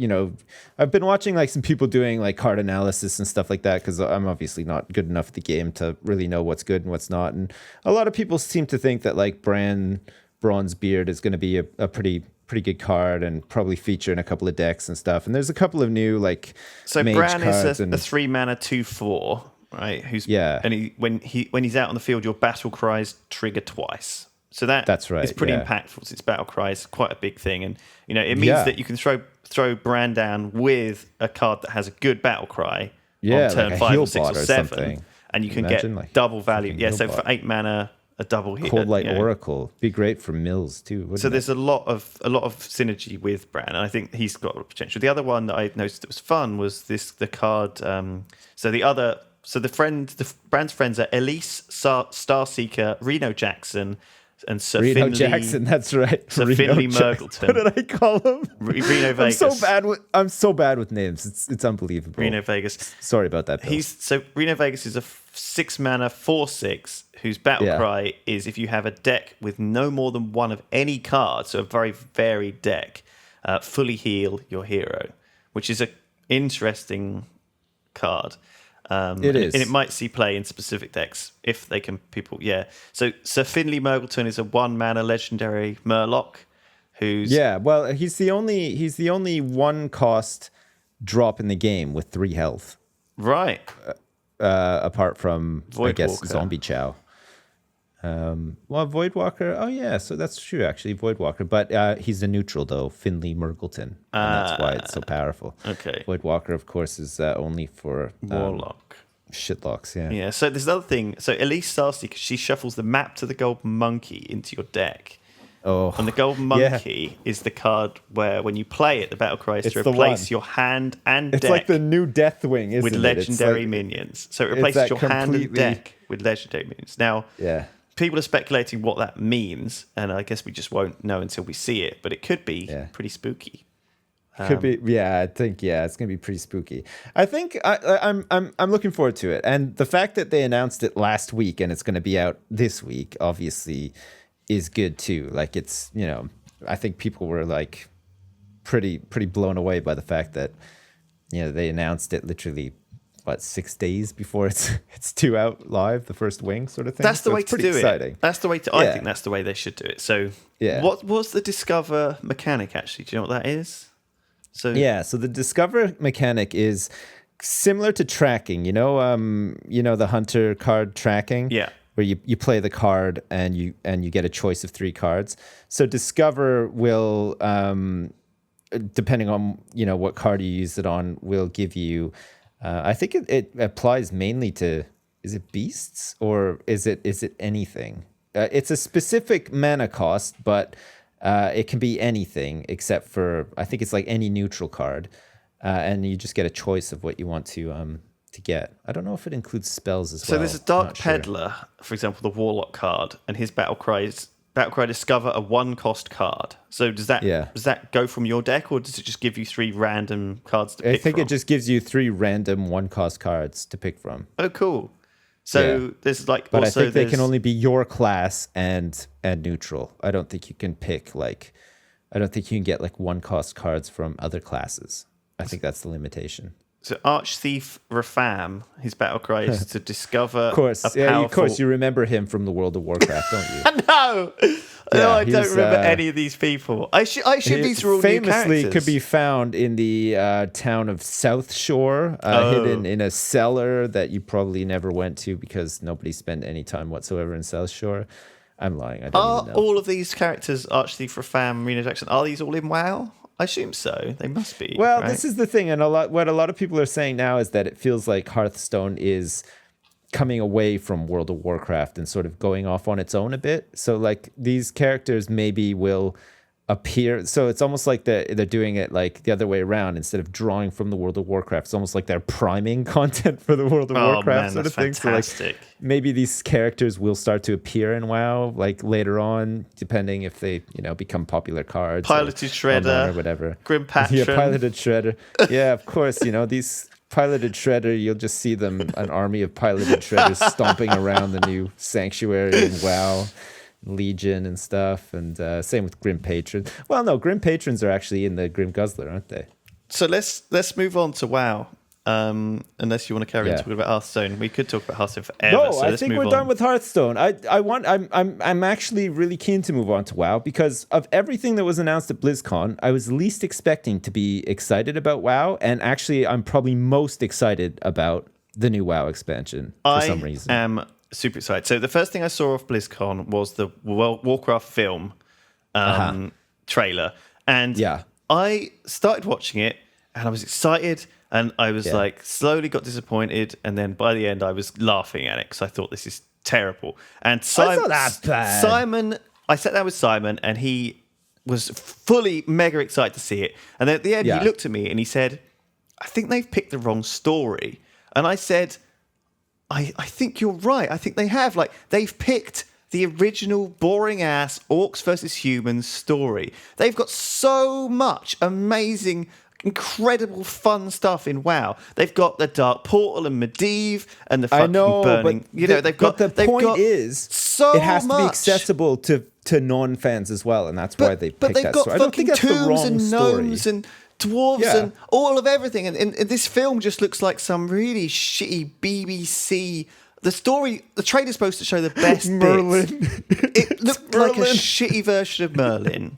[SPEAKER 2] I've been watching like some people doing like card analysis and stuff like that because I'm obviously not good enough at the game to really know what's good and what's not. And a lot of people seem to think that like Bronzebeard is going to be a pretty good card and probably feature in a couple of decks and stuff. And there's a couple of new like mage
[SPEAKER 3] Bran
[SPEAKER 2] cards
[SPEAKER 3] is a 3-mana 2/4, right? And when he's out on the field, your battle cries trigger twice. So that's right. It's pretty impactful since battle cry is quite a big thing, and it means that you can throw Bran down with a card that has a good battle cry on turn
[SPEAKER 2] like
[SPEAKER 3] 5 or 6 or 7,
[SPEAKER 2] something.
[SPEAKER 3] And you can get like double value. Yeah, so for 8 mana, a double hit.
[SPEAKER 2] Cold Light Oracle be great for mills too.
[SPEAKER 3] So there's a lot of synergy with Bran, and I think he's got a lot of potential. The other one that I noticed that was fun was the card. Bran's friends are Elise, Starseeker, Reno Jackson, and Sir
[SPEAKER 2] Reno
[SPEAKER 3] Finley
[SPEAKER 2] Jackson. That's right.
[SPEAKER 3] Sir Finley Murgleton.
[SPEAKER 2] What did I call him?
[SPEAKER 3] Reno Vegas.
[SPEAKER 2] I'm so bad with names. It's unbelievable.
[SPEAKER 3] Reno Vegas.
[SPEAKER 2] Sorry about that, Bill.
[SPEAKER 3] Reno Vegas is a 6-mana 4/6 whose battle cry is if you have a deck with no more than one of any card, so a very varied deck, fully heal your hero, which is an interesting card.
[SPEAKER 2] It is.
[SPEAKER 3] And it might see play in specific decks if they can So Sir Finley Murgleton is a 1-mana legendary Murloc who's
[SPEAKER 2] Well, he's the only one cost drop in the game with 3 health.
[SPEAKER 3] right.
[SPEAKER 2] Apart from I guess
[SPEAKER 3] Voidwalker.
[SPEAKER 2] Zombie Chow. Voidwalker. Oh yeah, so that's true actually, Voidwalker. But he's a neutral though, Finley Mergleton, and that's why it's so powerful.
[SPEAKER 3] Okay.
[SPEAKER 2] Voidwalker, of course, is only for
[SPEAKER 3] Warlock.
[SPEAKER 2] shitlocks. Yeah.
[SPEAKER 3] Yeah, so there's another thing. So Elise Starseeker, she shuffles the map to the Golden Monkey into your deck.
[SPEAKER 2] Oh.
[SPEAKER 3] And the Golden Monkey is the card where, when you play it, the battle cry is to
[SPEAKER 2] It's the
[SPEAKER 3] replace
[SPEAKER 2] one.
[SPEAKER 3] your hand and
[SPEAKER 2] It's
[SPEAKER 3] deck
[SPEAKER 2] like the new Deathwing, isn't
[SPEAKER 3] with
[SPEAKER 2] it?
[SPEAKER 3] legendary
[SPEAKER 2] It's like,
[SPEAKER 3] minions. So it
[SPEAKER 2] it's
[SPEAKER 3] replaces
[SPEAKER 2] that
[SPEAKER 3] your hand and
[SPEAKER 2] completely-
[SPEAKER 3] deck with legendary minions. Now,
[SPEAKER 2] yeah.
[SPEAKER 3] people are speculating what that means, and I guess we just won't know until we see it, but it could be pretty spooky.
[SPEAKER 2] Could be, I think, it's gonna be pretty spooky. I think I'm looking forward to it, and the fact that they announced it last week and it's gonna be out this week, obviously, is good too. Like it's, I think people were like pretty blown away by the fact that they announced it literally 6 days before it's due out live, the first wing sort of thing.
[SPEAKER 3] That's the
[SPEAKER 2] So
[SPEAKER 3] way
[SPEAKER 2] it's
[SPEAKER 3] to
[SPEAKER 2] pretty
[SPEAKER 3] do
[SPEAKER 2] exciting.
[SPEAKER 3] it. That's the way to. I think that's the way they should do it. So, what was the Discover mechanic actually? Do you know what that is? So
[SPEAKER 2] So the Discover mechanic is similar to tracking. The Hunter card tracking.
[SPEAKER 3] Yeah.
[SPEAKER 2] Where you play the card and you get a choice of 3 cards. So Discover will, depending on what card you use it on, will give you. I think it applies mainly to, is it beasts or is it anything? It's a specific mana cost, but it can be anything except for, I think it's like any neutral card, and you just get a choice of what you want to get. I don't know if it includes spells as well.
[SPEAKER 3] So there's a Dark Peddler, for example, the Warlock card, and his battle cry is Discover a 1-cost card. So does that go from your deck, or does it just give you 3 random cards to pick from?
[SPEAKER 2] I think it just gives you 3 random 1-cost cards to pick from.
[SPEAKER 3] Oh, cool. So there's like,
[SPEAKER 2] but
[SPEAKER 3] also
[SPEAKER 2] I think they can only be your class and neutral. I don't think you can pick I don't think you can get 1-cost cards from other classes. I think that's the limitation.
[SPEAKER 3] So Archthief Rafam, his battle cry is to discover
[SPEAKER 2] Of course,
[SPEAKER 3] a powerful...
[SPEAKER 2] of course, you remember him from the World of Warcraft, don't you?
[SPEAKER 3] No, I don't remember any of these people. I should these are all new
[SPEAKER 2] famously
[SPEAKER 3] characters.
[SPEAKER 2] could be found in the town of South Shore, hidden in a cellar that you probably never went to because nobody spent any time whatsoever in South Shore. I'm lying. I don't even know.
[SPEAKER 3] All of these characters, Archthief Rafam, Rena Jackson, are these all in WoW? I assume so. They must be.
[SPEAKER 2] Well,
[SPEAKER 3] right?
[SPEAKER 2] this is the thing, and what a lot of people are saying now is that it feels like Hearthstone is coming away from World of Warcraft and sort of going off on its own a bit. So these characters maybe will appear. So it's almost like they're doing it like the other way around. Instead of drawing from the World of Warcraft, it's almost like they're priming content for the World of Warcraft
[SPEAKER 3] man,
[SPEAKER 2] sort of
[SPEAKER 3] that's
[SPEAKER 2] thing.
[SPEAKER 3] fantastic.
[SPEAKER 2] So maybe these characters will start to appear in WoW later on, depending if they become popular cards.
[SPEAKER 3] Piloted Shredder
[SPEAKER 2] or whatever.
[SPEAKER 3] Grim Patron.
[SPEAKER 2] Yeah, Piloted Shredder. Yeah, of course. These Piloted Shredder, you'll just see them, an army of Piloted Shredders stomping around the new Sanctuary and WoW. Legion and stuff, and same with Grim Patron. Well, no, Grim Patrons are actually in the Grim Guzzler, aren't they?
[SPEAKER 3] So let's move on to WoW. Unless you want to carry on talking about Hearthstone, we could talk about Hearthstone forever.
[SPEAKER 2] No,
[SPEAKER 3] so
[SPEAKER 2] I
[SPEAKER 3] let's
[SPEAKER 2] think
[SPEAKER 3] move
[SPEAKER 2] we're
[SPEAKER 3] on.
[SPEAKER 2] done with Hearthstone. I'm actually really keen to move on to WoW because of everything that was announced at BlizzCon. I was least expecting to be excited about WoW, and actually, I'm probably most excited about the new WoW expansion for some reason.
[SPEAKER 3] I am super excited. So the first thing I saw off BlizzCon was the Warcraft film trailer, and I started watching it, and I was excited, and I was slowly got disappointed, and then by the end I was laughing at it because I thought this is terrible. And
[SPEAKER 2] It's not that bad.
[SPEAKER 3] Simon, I sat down with Simon, and he was fully mega excited to see it, and then at the end he looked at me and he said, "I think they've picked the wrong story," and I said, I think you're right. I think they have. They've picked the original boring-ass Orcs versus Humans story. They've got so much amazing, incredible, fun stuff in WoW. They've got the Dark Portal and Medivh and the fucking burning.
[SPEAKER 2] But the point is,
[SPEAKER 3] so
[SPEAKER 2] it has to be
[SPEAKER 3] much.
[SPEAKER 2] accessible to non-fans as well, and that's why they picked that story. I don't think that's the
[SPEAKER 3] tombs
[SPEAKER 2] wrong
[SPEAKER 3] and
[SPEAKER 2] story.
[SPEAKER 3] gnomes and dwarves and all of everything, and this film just looks like some really shitty BBC. The trailer's supposed to show the best
[SPEAKER 2] Merlin.
[SPEAKER 3] bits. It looked like a shitty version of Merlin.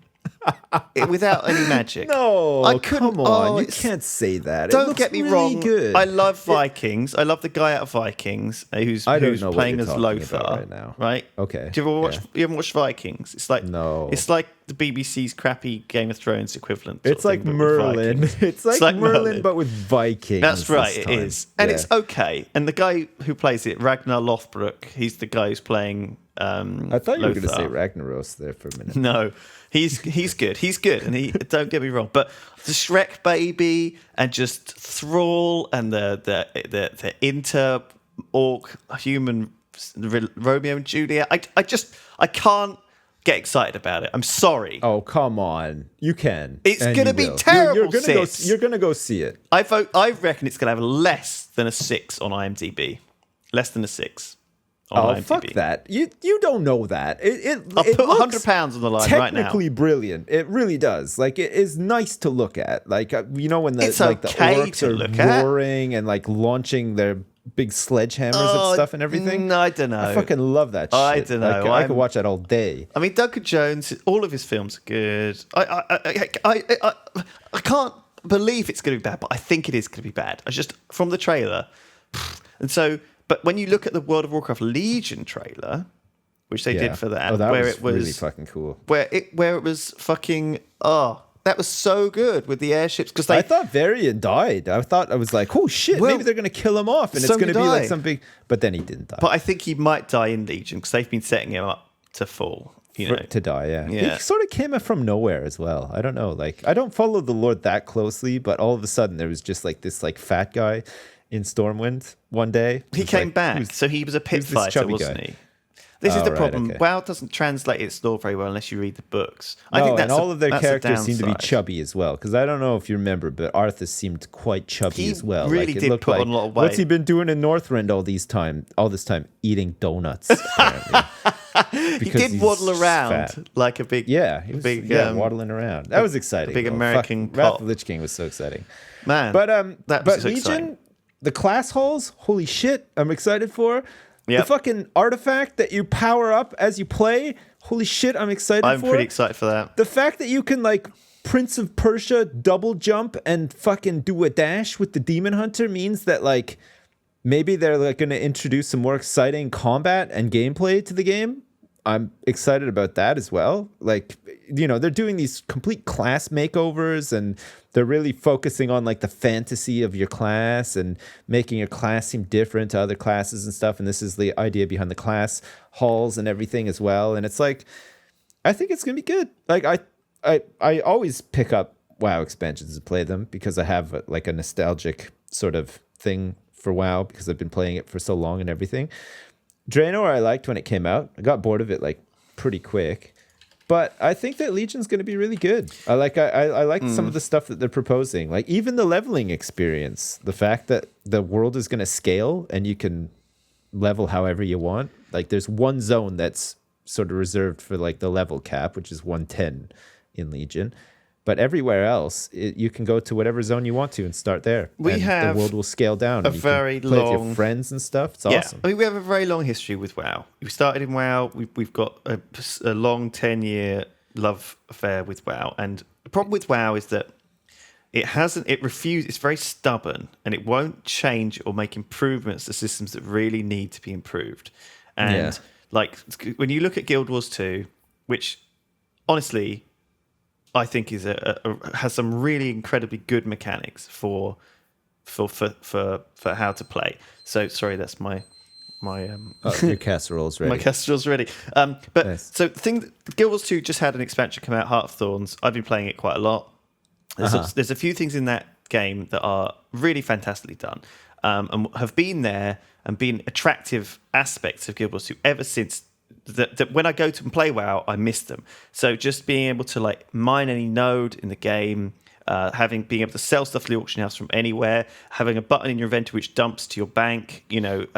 [SPEAKER 3] without any magic.
[SPEAKER 2] No,
[SPEAKER 3] I couldn't.
[SPEAKER 2] come on. You
[SPEAKER 3] it's-
[SPEAKER 2] can't say that. It
[SPEAKER 3] Don't
[SPEAKER 2] looks
[SPEAKER 3] get me
[SPEAKER 2] really
[SPEAKER 3] wrong.
[SPEAKER 2] Good.
[SPEAKER 3] I love Vikings. I love the guy out of Vikings who's
[SPEAKER 2] I don't know what
[SPEAKER 3] playing
[SPEAKER 2] you're
[SPEAKER 3] as
[SPEAKER 2] talking
[SPEAKER 3] Lothar
[SPEAKER 2] about right now.
[SPEAKER 3] Right?
[SPEAKER 2] Okay,
[SPEAKER 3] Do you ever watch?
[SPEAKER 2] yeah.
[SPEAKER 3] You haven't watched Vikings? It's like
[SPEAKER 2] No.
[SPEAKER 3] It's like the BBC's crappy Game of Thrones equivalent.
[SPEAKER 2] It's like Merlin. It's like Merlin, but with Vikings.
[SPEAKER 3] That's right,
[SPEAKER 2] this
[SPEAKER 3] it
[SPEAKER 2] time.
[SPEAKER 3] is. And
[SPEAKER 2] Yeah.
[SPEAKER 3] it's okay. And the guy who plays it, Ragnar Lothbrok, he's the guy who's playing
[SPEAKER 2] I thought you were going to
[SPEAKER 3] Lothar.
[SPEAKER 2] say Ragnaros there for a minute.
[SPEAKER 3] No, he's good. He's good, and he don't get me wrong. But the Shrek baby and just Thrall and the inter orc human Romeo and Juliet. I can't get excited about it. I'm sorry.
[SPEAKER 2] Oh, come on. You can.
[SPEAKER 3] It's
[SPEAKER 2] And
[SPEAKER 3] gonna
[SPEAKER 2] you
[SPEAKER 3] be
[SPEAKER 2] will.
[SPEAKER 3] terrible,
[SPEAKER 2] You're going to go see it.
[SPEAKER 3] I reckon it's gonna have less than a 6 on IMDb. Less than a 6 on
[SPEAKER 2] Oh,
[SPEAKER 3] IMDb.
[SPEAKER 2] fuck that. You don't know that.
[SPEAKER 3] I'll
[SPEAKER 2] it
[SPEAKER 3] put
[SPEAKER 2] looks
[SPEAKER 3] £100 on the line right now.
[SPEAKER 2] technically brilliant. It really does. Like, it is nice to look at. Like, you know, when the
[SPEAKER 3] It's
[SPEAKER 2] like the
[SPEAKER 3] okay
[SPEAKER 2] orcs
[SPEAKER 3] to
[SPEAKER 2] are
[SPEAKER 3] look at.
[SPEAKER 2] roaring and like launching their big sledgehammers and stuff and everything.
[SPEAKER 3] No, I don't know.
[SPEAKER 2] I fucking love that shit.
[SPEAKER 3] I don't know.
[SPEAKER 2] I could watch that all day.
[SPEAKER 3] I mean, Duncan Jones, all of his films are good. I can't believe it's going to be bad, but I think it is going to be bad. I just, from the trailer. And so, but when you look at the World of Warcraft Legion trailer, which they did for that,
[SPEAKER 2] that
[SPEAKER 3] where
[SPEAKER 2] was
[SPEAKER 3] it was
[SPEAKER 2] really fucking cool.
[SPEAKER 3] where it was fucking, that was so good with the airships. Because
[SPEAKER 2] I thought Varian died. I was like, oh shit,
[SPEAKER 3] Well,
[SPEAKER 2] maybe they're going to kill him off and
[SPEAKER 3] so
[SPEAKER 2] it's going to
[SPEAKER 3] did
[SPEAKER 2] be like
[SPEAKER 3] I.
[SPEAKER 2] some big. But then he didn't die.
[SPEAKER 3] But I think he might die in Legion because they've been setting him up to fall. You know,
[SPEAKER 2] To die, yeah.
[SPEAKER 3] Yeah.
[SPEAKER 2] He sort of came up from nowhere as well. I don't know. Like, I don't follow the Lord that closely, but all of a sudden there was just like this like fat guy in Stormwind one day.
[SPEAKER 3] he
[SPEAKER 2] was
[SPEAKER 3] came
[SPEAKER 2] like,
[SPEAKER 3] back, so he was a pit
[SPEAKER 2] who's this
[SPEAKER 3] fighter,
[SPEAKER 2] chubby
[SPEAKER 3] wasn't
[SPEAKER 2] guy?
[SPEAKER 3] he? This is
[SPEAKER 2] Oh,
[SPEAKER 3] the
[SPEAKER 2] right,
[SPEAKER 3] problem.
[SPEAKER 2] okay.
[SPEAKER 3] WoW doesn't translate its lore very well unless you read the books. I
[SPEAKER 2] No,
[SPEAKER 3] think that's
[SPEAKER 2] and all of their
[SPEAKER 3] that's a
[SPEAKER 2] characters seem to be
[SPEAKER 3] downside.
[SPEAKER 2] chubby as well. Because I don't know if you remember, but Arthas seemed quite chubby
[SPEAKER 3] He
[SPEAKER 2] as well.
[SPEAKER 3] really
[SPEAKER 2] like, it
[SPEAKER 3] did
[SPEAKER 2] looked
[SPEAKER 3] put
[SPEAKER 2] like,
[SPEAKER 3] on a lot of
[SPEAKER 2] what's he
[SPEAKER 3] weight.
[SPEAKER 2] been doing in Northrend all this time? Eating donuts. Apparently.
[SPEAKER 3] He
[SPEAKER 2] Because
[SPEAKER 3] did
[SPEAKER 2] he's
[SPEAKER 3] waddle around
[SPEAKER 2] fat.
[SPEAKER 3] like a big,
[SPEAKER 2] Yeah, he was
[SPEAKER 3] big,
[SPEAKER 2] waddling around. That was exciting.
[SPEAKER 3] big
[SPEAKER 2] though.
[SPEAKER 3] American
[SPEAKER 2] Fuck, Wrath
[SPEAKER 3] cop.
[SPEAKER 2] of the Lich King was so exciting.
[SPEAKER 3] man.
[SPEAKER 2] But
[SPEAKER 3] that was
[SPEAKER 2] but
[SPEAKER 3] so
[SPEAKER 2] Legion,
[SPEAKER 3] exciting.
[SPEAKER 2] the class halls, holy shit, I'm excited for.
[SPEAKER 3] Yep.
[SPEAKER 2] The fucking artifact that you power up as you play, holy shit, I'm excited
[SPEAKER 3] I'm
[SPEAKER 2] for.
[SPEAKER 3] pretty excited for that.
[SPEAKER 2] The fact that you can like Prince of Persia double jump and fucking do a dash with the Demon Hunter means that like maybe they're like going to introduce some more exciting combat and gameplay to the game. I'm excited about that as well. Like, you know, they're doing these complete class makeovers and they're really focusing on like the fantasy of your class and making your class seem different to other classes and stuff. And this is the idea behind the class halls and everything as well. And it's like, I think it's going to be good. Like I always pick up WoW expansions and play them because I have like a nostalgic sort of thing for WoW because I've been playing it for so long and everything. Draenor I liked when it came out. I got bored of it like pretty quick. But I think that Legion's going to be really good. I like some of the stuff that they're proposing. Like even the leveling experience, the fact that the world is going to scale and you can level however you want. Like there's one zone that's sort of reserved for like the level cap, which is 110 in Legion. But everywhere else, you can go to whatever zone you want to and start there.
[SPEAKER 3] We
[SPEAKER 2] and
[SPEAKER 3] have
[SPEAKER 2] the world will scale down.
[SPEAKER 3] a
[SPEAKER 2] and you can
[SPEAKER 3] very
[SPEAKER 2] play with your
[SPEAKER 3] long-
[SPEAKER 2] friends and stuff. It's
[SPEAKER 3] Yeah,
[SPEAKER 2] awesome.
[SPEAKER 3] I mean, we have a very long history with WoW. We started in WoW. We've got a long 10-year love affair with WoW. And the problem with WoW is that it refuses, it's very stubborn and it won't change or make improvements to systems that really need to be improved. And like when you look at Guild Wars 2, which honestly I think is has some really incredibly good mechanics for how to play. So sorry, that's my
[SPEAKER 2] Your casserole's ready.
[SPEAKER 3] my casserole's ready. But
[SPEAKER 2] Nice.
[SPEAKER 3] so the thing, Guild Wars 2 just had an expansion come out, Heart of Thorns. I've been playing it quite a lot. There's a few things in that game that are really fantastically done, and have been there and been attractive aspects of Guild Wars 2 ever since. That when I go to play WoW, I miss them. So just being able to like mine any node in the game, being able to sell stuff to the auction house from anywhere, having a button in your inventory which dumps to your bank,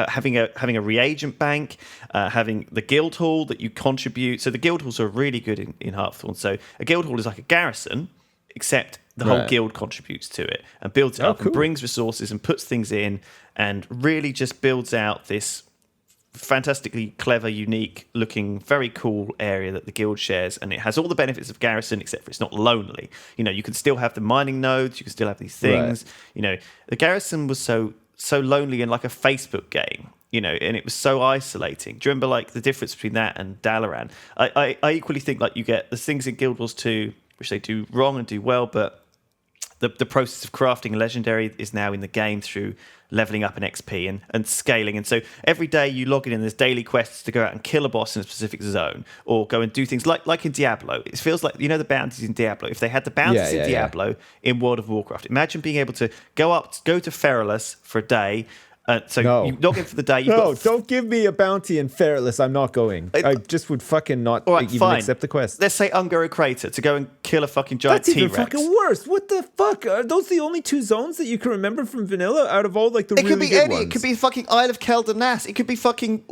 [SPEAKER 3] having a reagent bank, having the guild hall that you contribute. So the guild halls are really good in Hearthstone. So a guild hall is like a garrison, except the whole
[SPEAKER 2] Right.
[SPEAKER 3] guild contributes to it and builds it up
[SPEAKER 2] cool.
[SPEAKER 3] and brings resources and puts things in and really just builds out this fantastically clever, unique looking, very cool area that the guild shares, and it has all the benefits of Garrison, except for it's not lonely. You can still have the mining nodes, you can still have these things. Right. The Garrison was so lonely in like a Facebook game, and it was so isolating. Do you remember like the difference between that and Dalaran? I equally think like you get the things in Guild Wars 2, which they do wrong and do well, but the process of crafting a legendary is now in the game through leveling up an XP and scaling. And so every day you log in and there's daily quests to go out and kill a boss in a specific zone or go and do things like in Diablo. It feels like, the bounties in Diablo. If they had the bounties in Diablo in World of Warcraft, imagine being able to go to Feralus for a day. You log in for the day.
[SPEAKER 2] Don't give me a bounty in Feralus. I'm not going. I just would fucking not even accept the quest.
[SPEAKER 3] Let's say Ungoro Crater to go and kill a fucking giant T-Rex.
[SPEAKER 2] That's even fucking worse. What the fuck? Are those the only 2 zones that you can remember from vanilla out of all like the really good ones?
[SPEAKER 3] It could be any. It could be fucking Isle of Keldanas. It could be fucking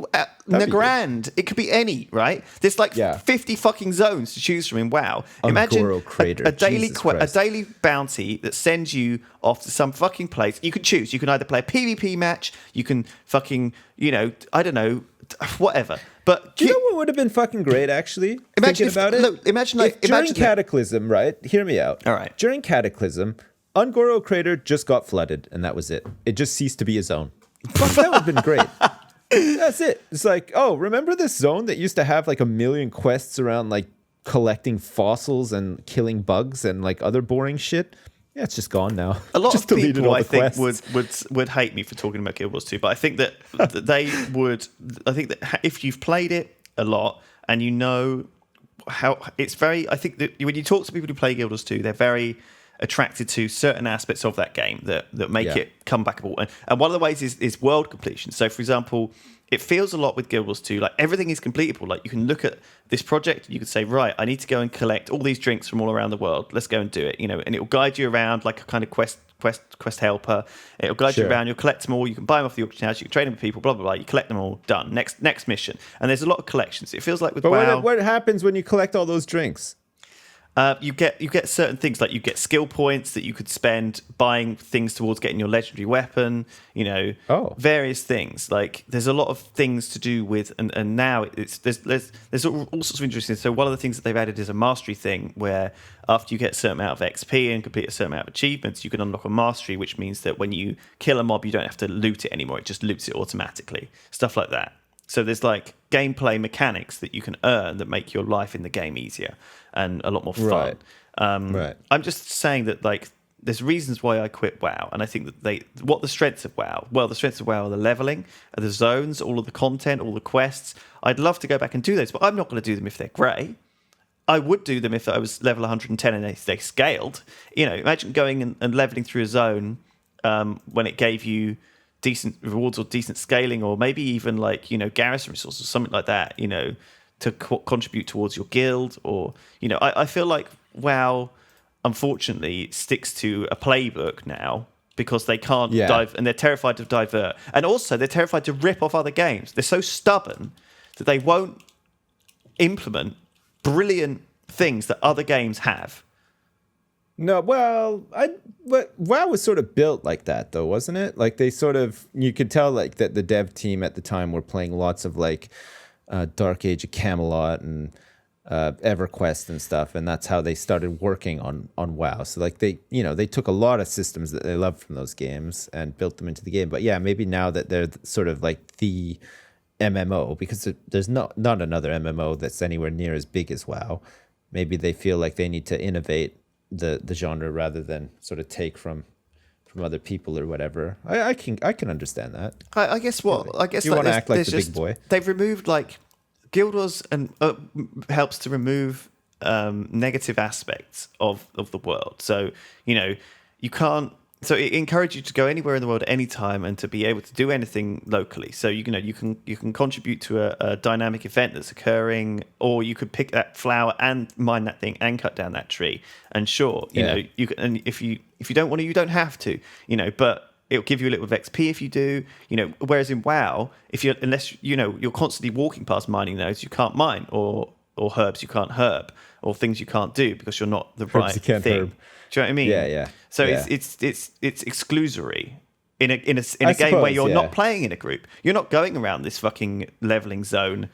[SPEAKER 3] Nagrand. It could be any, right? There's like 50 fucking zones to choose from in WoW. Imagine
[SPEAKER 2] Crater.
[SPEAKER 3] a daily bounty that sends you off to some fucking place. You can choose. You can either play a PvP match. You can fucking, I don't know, whatever. But
[SPEAKER 2] do you know what would have been fucking great, actually? Imagine during Cataclysm, right? Hear me out.
[SPEAKER 3] All right.
[SPEAKER 2] During Cataclysm, Ungoro Crater just got flooded, and that was it. It just ceased to be a zone. Fuck, that would have been great. That's it. It's like, oh, remember this zone that used to have like a million quests around like collecting fossils and killing bugs and like other boring shit? Yeah, it's just gone now.
[SPEAKER 3] A lot of people, I think, would hate me for talking about Guild Wars 2, but I think that they would. I think that if you've played it a lot and you know how it's very. I think that when you talk to people who play Guild Wars 2, they're very attracted to certain aspects of that game that make it comebackable. And one of the ways is world completion. So, for example, it feels a lot with Guild Wars 2 like everything is completable. Like you can look at this project and you can say, right, I need to go and collect all these drinks from all around the world. Let's go and do it. And it will guide you around like a kind of quest helper. It'll guide you around. You'll collect them all. You can buy them off the auction house. You can trade them with people. Blah blah blah. You collect them all. Done. Next mission. And there's a lot of collections. It feels like with WoW.
[SPEAKER 2] What happens when you collect all those drinks?
[SPEAKER 3] You get certain things like you get skill points that you could spend buying things towards getting your legendary weapon. Various things. Like there's a lot of things to do with, and now there's all sorts of interesting. So one of the things that they've added is a mastery thing where after you get a certain amount of XP and complete a certain amount of achievements, you can unlock a mastery, which means that when you kill a mob, you don't have to loot it anymore. It just loots it automatically. Stuff like that. So there's like gameplay mechanics that you can earn that make your life in the game easier and a lot more fun.
[SPEAKER 2] Right.
[SPEAKER 3] I'm just saying that like there's reasons why I quit WoW, and I think that the strengths of WoW? Well, the strengths of WoW are the leveling, are the zones, all of the content, all the quests. I'd love to go back and do those, but I'm not going to do them if they're grey. I would do them if I was level 110 and they scaled. Imagine going and leveling through a zone when it gave you decent rewards or decent scaling, or maybe even like garrison resources, something like that, to contribute towards your guild. Or I feel like WoW unfortunately sticks to a playbook now because they can't dive, and they're terrified to divert, and also they're terrified to rip off other games. They're so stubborn that they won't implement brilliant things that other games have.
[SPEAKER 2] No, well, WoW was sort of built like that, though, wasn't it? Like they sort of, you could tell like that the dev team at the time were playing lots of like Dark Age of Camelot and EverQuest and stuff, and that's how they started working on WoW. So like they took a lot of systems that they loved from those games and built them into the game. But yeah, maybe now that they're sort of like the MMO, because there's not another MMO that's anywhere near as big as WoW. Maybe they feel like they need to innovate the genre rather than sort of take from other people or whatever. I can understand that.
[SPEAKER 3] I guess you want
[SPEAKER 2] to act like the big boy.
[SPEAKER 3] They've removed like Guild Wars and helps to remove negative aspects of the world. So you can't. So it encourages you to go anywhere in the world at any time and to be able to do anything locally. So you can contribute to a dynamic event that's occurring, or you could pick that flower and mine that thing and cut down that tree. And sure, you can, and if you don't want to, you don't have to. But it'll give you a little bit of XP if you do. Whereas in WoW, unless you're constantly walking past mining nodes, you can't mine, or herbs you can't herb, or things you can't do because you're not the right thing. Herb. Do you know what I mean?
[SPEAKER 2] Yeah.
[SPEAKER 3] So it's exclusory, in a game
[SPEAKER 2] suppose,
[SPEAKER 3] where you're
[SPEAKER 2] yeah.
[SPEAKER 3] not playing in a group. You're not going around this fucking leveling zone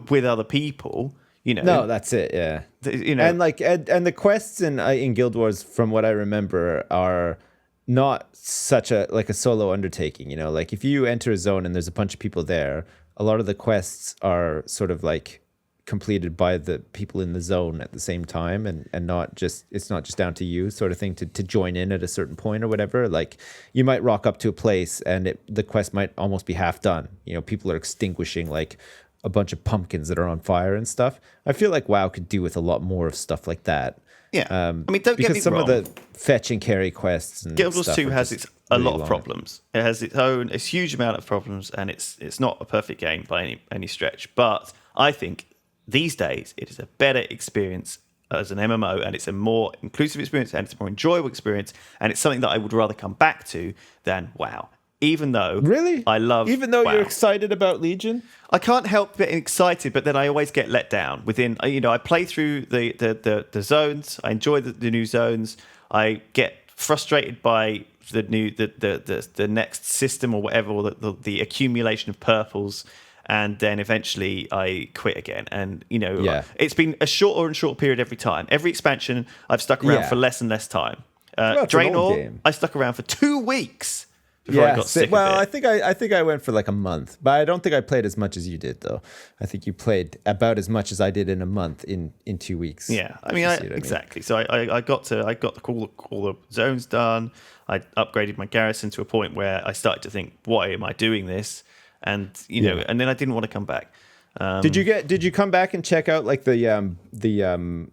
[SPEAKER 3] with other people. You know,
[SPEAKER 2] No, that's it. Yeah,
[SPEAKER 3] you know,
[SPEAKER 2] and the quests in Guild Wars, from what I remember, are not such a solo undertaking. You know, like if you enter a zone and there's a bunch of people there, a lot of the quests are sort of like completed by the people in the zone at the same time, and not just, it's not just down to you sort of thing to join in at a certain point or whatever. Like you might rock up to a place and the quest might almost be half done. You know, people are extinguishing like a bunch of pumpkins that are on fire and stuff. I feel like WoW could do with a lot more of stuff like that.
[SPEAKER 3] Yeah, I mean, don't get me
[SPEAKER 2] because some
[SPEAKER 3] wrong.
[SPEAKER 2] of the fetch and carry quests and
[SPEAKER 3] Guild Wars
[SPEAKER 2] stuff
[SPEAKER 3] 2
[SPEAKER 2] are
[SPEAKER 3] has
[SPEAKER 2] just
[SPEAKER 3] a
[SPEAKER 2] really
[SPEAKER 3] lot of
[SPEAKER 2] long.
[SPEAKER 3] problems. It has a huge amount of problems, and it's not a perfect game by any stretch. But I think these days it is a better experience as an MMO, and it's a more inclusive experience, and it's a more enjoyable experience, and it's something that I would rather come back to than WoW. Even though
[SPEAKER 2] Really?
[SPEAKER 3] I love
[SPEAKER 2] Even though
[SPEAKER 3] WoW.
[SPEAKER 2] you're excited about Legion?
[SPEAKER 3] I can't help getting excited, but then I always get let down. Within, you know, I play through the zones. I enjoy the new zones. I get frustrated by the next system or whatever, or the accumulation of purples, and then eventually I quit again. And you know,
[SPEAKER 2] Yeah.
[SPEAKER 3] it's been a shorter and shorter period every time. Every expansion, I've stuck around
[SPEAKER 2] Yeah.
[SPEAKER 3] for less and less time.
[SPEAKER 2] Well, it's an old
[SPEAKER 3] Draenor,
[SPEAKER 2] game.
[SPEAKER 3] I stuck around for 2 weeks before I got sick of it.
[SPEAKER 2] I think I went for like a month, but I don't think I played as much as you did, though. I think you played about as much as I did in a month in 2 weeks.
[SPEAKER 3] Yeah, I mean,
[SPEAKER 2] You see what
[SPEAKER 3] exactly. So I got all the zones done. I upgraded my garrison to a point where I started to think, why am I doing this? And you know, and then I didn't want to come back.
[SPEAKER 2] Did you come back and check out like the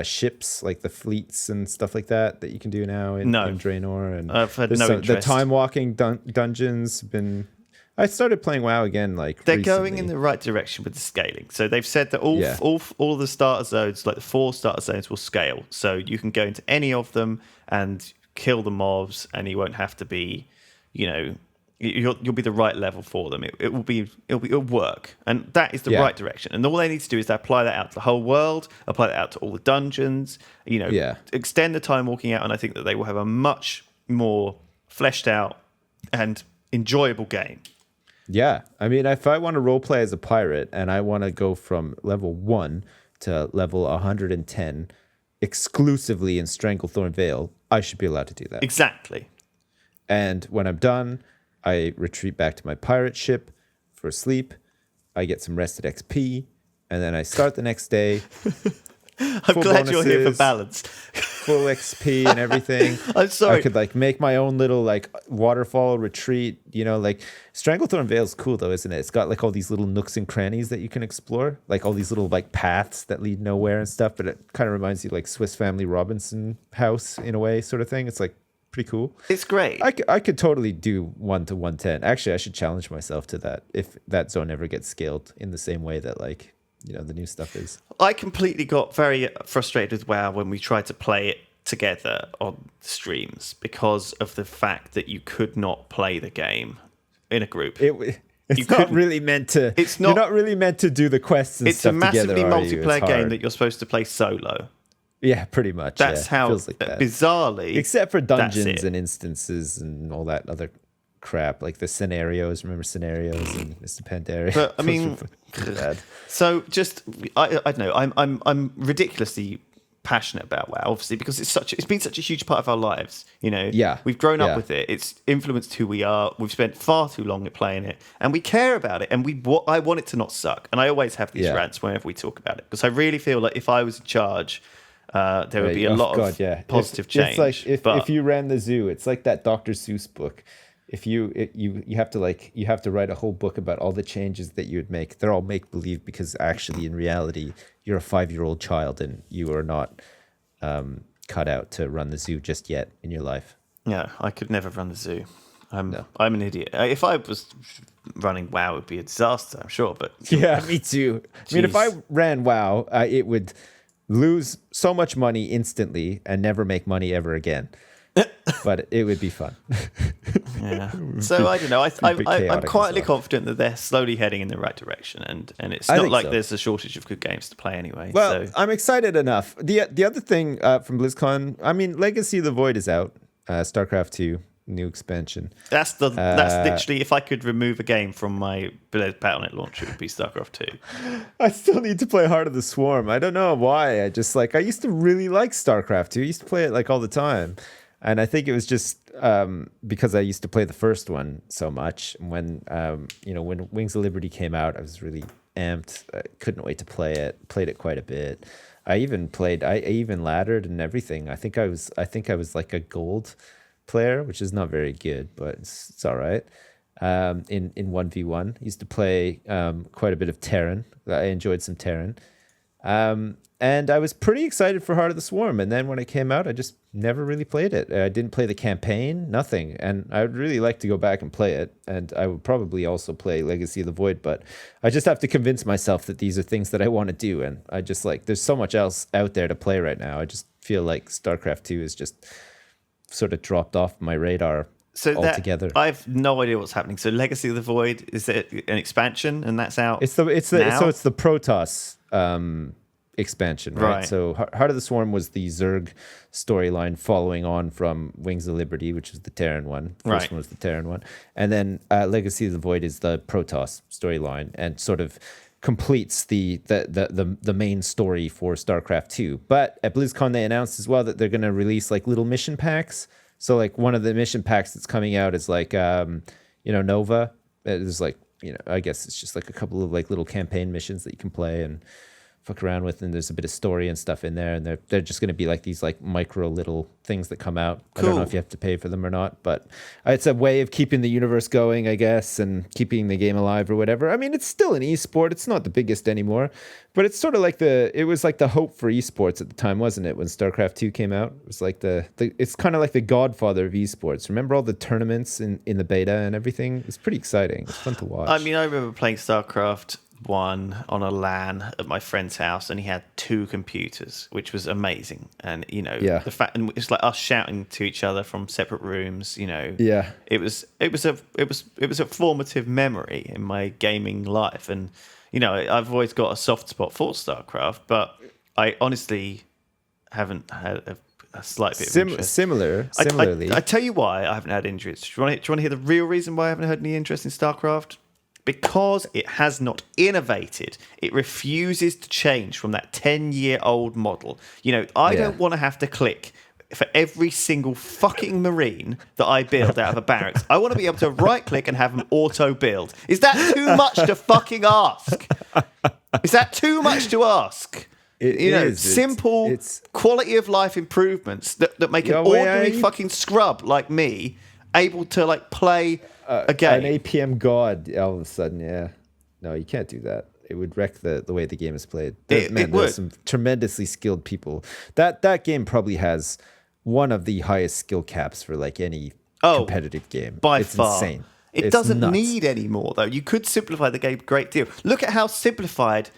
[SPEAKER 2] ships, like the fleets and stuff like that you can do now in Draenor? And
[SPEAKER 3] I've had
[SPEAKER 2] there's
[SPEAKER 3] no
[SPEAKER 2] the
[SPEAKER 3] interest.
[SPEAKER 2] time walking dungeons been. I started playing WoW again. Like
[SPEAKER 3] They're
[SPEAKER 2] recently.
[SPEAKER 3] going in the right direction with the scaling. So they've said that
[SPEAKER 2] Yeah.
[SPEAKER 3] all the starter zones, like the 4 starter zones, will scale. So you can go into any of them and kill the mobs, and you won't have to be, you know, you'll be the right level for them. It'll work, and that is the right direction. And all they need to do is apply that out to the whole world, apply that out to all the dungeons. You know, extend the time walking out, and I think that they will have a much more fleshed out and enjoyable game.
[SPEAKER 2] Yeah, I mean, if I want to roleplay as a pirate and I want to go from level 1 to level 110 exclusively in Stranglethorn Vale, I should be allowed to do that.
[SPEAKER 3] Exactly.
[SPEAKER 2] And when I'm done, I retreat back to my pirate ship for sleep. I get some rested XP, and then I start the next day.
[SPEAKER 3] I'm glad you're here for balance.
[SPEAKER 2] Full XP and everything.
[SPEAKER 3] I'm sorry.
[SPEAKER 2] I could like make my own little like waterfall retreat. You know, like Stranglethorn Vale's cool though, isn't it? It's got like all these little nooks and crannies that you can explore, like all these little like paths that lead nowhere and stuff. But it kind of reminds you like Swiss Family Robinson house in a way, sort of thing. It's like pretty cool.
[SPEAKER 3] It's great.
[SPEAKER 2] I could totally do 1 to 110. Actually, I should challenge myself to that if that zone ever gets scaled in the same way that like, you know, the new stuff is.
[SPEAKER 3] I completely got very frustrated with WoW when we tried to play it together on streams because of the fact that you could not play the game in a group.
[SPEAKER 2] It's not really meant to.
[SPEAKER 3] It's not.
[SPEAKER 2] You're not really meant to do the quests and
[SPEAKER 3] It's a
[SPEAKER 2] stuff
[SPEAKER 3] massively
[SPEAKER 2] together, are you?
[SPEAKER 3] multiplayer
[SPEAKER 2] It's
[SPEAKER 3] game
[SPEAKER 2] hard.
[SPEAKER 3] that you're supposed to play solo.
[SPEAKER 2] Yeah, pretty much.
[SPEAKER 3] That's how
[SPEAKER 2] feels like that.
[SPEAKER 3] Bizarrely,
[SPEAKER 2] Except for
[SPEAKER 3] that's
[SPEAKER 2] dungeons
[SPEAKER 3] it.
[SPEAKER 2] and instances and all that other crap, like the scenarios. Remember scenarios and Mr. Pandaria?
[SPEAKER 3] But I mean,
[SPEAKER 2] bad.
[SPEAKER 3] so just I don't know. I'm ridiculously passionate about WoW, obviously, because it's been such a huge part of our lives. You know, we've grown up with it. It's influenced who we are. We've spent far too long playing it, and we care about it. And I want it to not suck. And I always have these rants whenever we talk about it because I really feel like if I was in charge, there would be a lot of positive change.
[SPEAKER 2] It's like if you ran the zoo, it's like that Dr. Seuss book. If you have to write a whole book about all the changes that you would make. They're all make believe because actually in reality you're a 5-year-old child and you are not cut out to run the zoo just yet in your life.
[SPEAKER 3] Yeah, I could never run the zoo. I'm an idiot. If I was running WoW, it would be a disaster, I'm sure. But
[SPEAKER 2] yeah, me too. I mean, if I ran WoW, it would lose so much money instantly and never make money ever again. But it would be fun.
[SPEAKER 3] Yeah. So I don't know. I'm
[SPEAKER 2] chaotic
[SPEAKER 3] quietly
[SPEAKER 2] as well.
[SPEAKER 3] confident that they're slowly heading in the right direction, and it's not like
[SPEAKER 2] so.
[SPEAKER 3] there's a shortage of good games to play anyway.
[SPEAKER 2] Well,
[SPEAKER 3] so.
[SPEAKER 2] I'm excited enough. The other thing from BlizzCon, I mean, Legacy of the Void is out. StarCraft 2 new expansion.
[SPEAKER 3] That's literally, if I could remove a game from my Battle.net launcher, it would be StarCraft 2.
[SPEAKER 2] I still need to play Heart of the Swarm. I don't know why. I used to really like StarCraft 2. I used to play it like all the time. And I think it was just because I used to play the first one so much. When when Wings of Liberty came out, I was really amped. I couldn't wait to play it. Played it quite a bit. I even laddered and everything. I think I was like a gold player, which is not very good, but it's all right. In 1v1, I used to play quite a bit of Terran. I enjoyed some Terran. And I was pretty excited for Heart of the Swarm. And then when it came out, I just never really played it. I didn't play the campaign, nothing. And I would really like to go back and play it. And I would probably also play Legacy of the Void. But I just have to convince myself that these are things that I want to do. And I just there's so much else out there to play right now. I just feel like StarCraft 2 is just sort of dropped off my radar altogether.
[SPEAKER 3] I have no idea what's happening. So Legacy of the Void, is it an expansion and that's out?
[SPEAKER 2] It's the Protoss expansion, right? So Heart of the Swarm was the Zerg storyline following on from Wings of Liberty, which was the Terran one. First one was the Terran one. And then Legacy of the Void is the Protoss storyline and sort of completes the main story for StarCraft 2. But at BlizzCon they announced as well that they're going to release little mission packs. So one of the mission packs that's coming out is Nova. There's I guess it's just a couple of little campaign missions that you can play and fuck around with, and there's a bit of story and stuff in there, and they're just going to be these micro little things that come out. Cool. I don't know if you have to pay for them or not, but it's a way of keeping the universe going, I guess, and keeping the game alive or whatever. I mean, it's still an esport. It's not the biggest anymore, but it's sort of it was the hope for esports at the time, wasn't it? When StarCraft 2 came out, it was it's kind of like the godfather of esports. Remember all the tournaments in the beta and everything? It's pretty exciting. It's fun to watch.
[SPEAKER 3] I mean, I remember playing StarCraft 1 on a LAN at my friend's house, and he had 2 computers, which was amazing. And the fact, and it's us shouting to each other from separate rooms. It was a formative memory in my gaming life. And I've always got a soft spot for StarCraft, but I honestly haven't had a slight bit of interest.
[SPEAKER 2] Similarly,
[SPEAKER 3] I tell you why I haven't had interest. Do you want to hear the real reason why I haven't had any interest in StarCraft? Because it has not innovated. It refuses to change from that 10-year-old model. I don't want to have to click for every single fucking Marine that I build out of a barracks. I want to be able to right-click and have them auto-build. Is that too much to fucking ask? Is that too much to ask?
[SPEAKER 2] It is.
[SPEAKER 3] Simple quality of life improvements that make an ordinary fucking scrub like me able to play a game.
[SPEAKER 2] An APM god all of a sudden, yeah. No, you can't do that. It would wreck the way the game is played. There's some tremendously skilled people. That game probably has one of the highest skill caps for any competitive game. It's far. Insane.
[SPEAKER 3] It doesn't need any more, though. You could simplify the game a great deal. Look at how simplified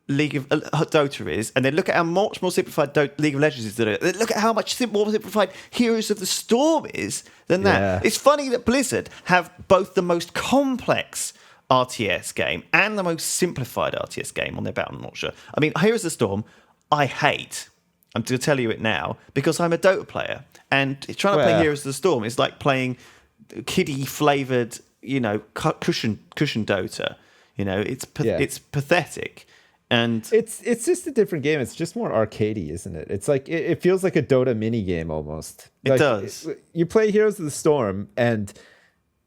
[SPEAKER 3] League of Dota is, and then look at how much more simplified League of Legends is. Look at how much more simplified Heroes of the Storm is than that. Yeah. It's funny that Blizzard have both the most complex RTS game and the most simplified RTS game on their Battle launcher. I mean, Heroes of the Storm, I hate. I'm going to tell you it now because I'm a Dota player, and trying to play Heroes of the Storm is like playing kiddie flavored, cushion Dota. It's pathetic. And
[SPEAKER 2] it's just a different game. It's just more arcadey, isn't it? It's it feels like a Dota mini game almost.
[SPEAKER 3] It does.
[SPEAKER 2] You play Heroes of the Storm, and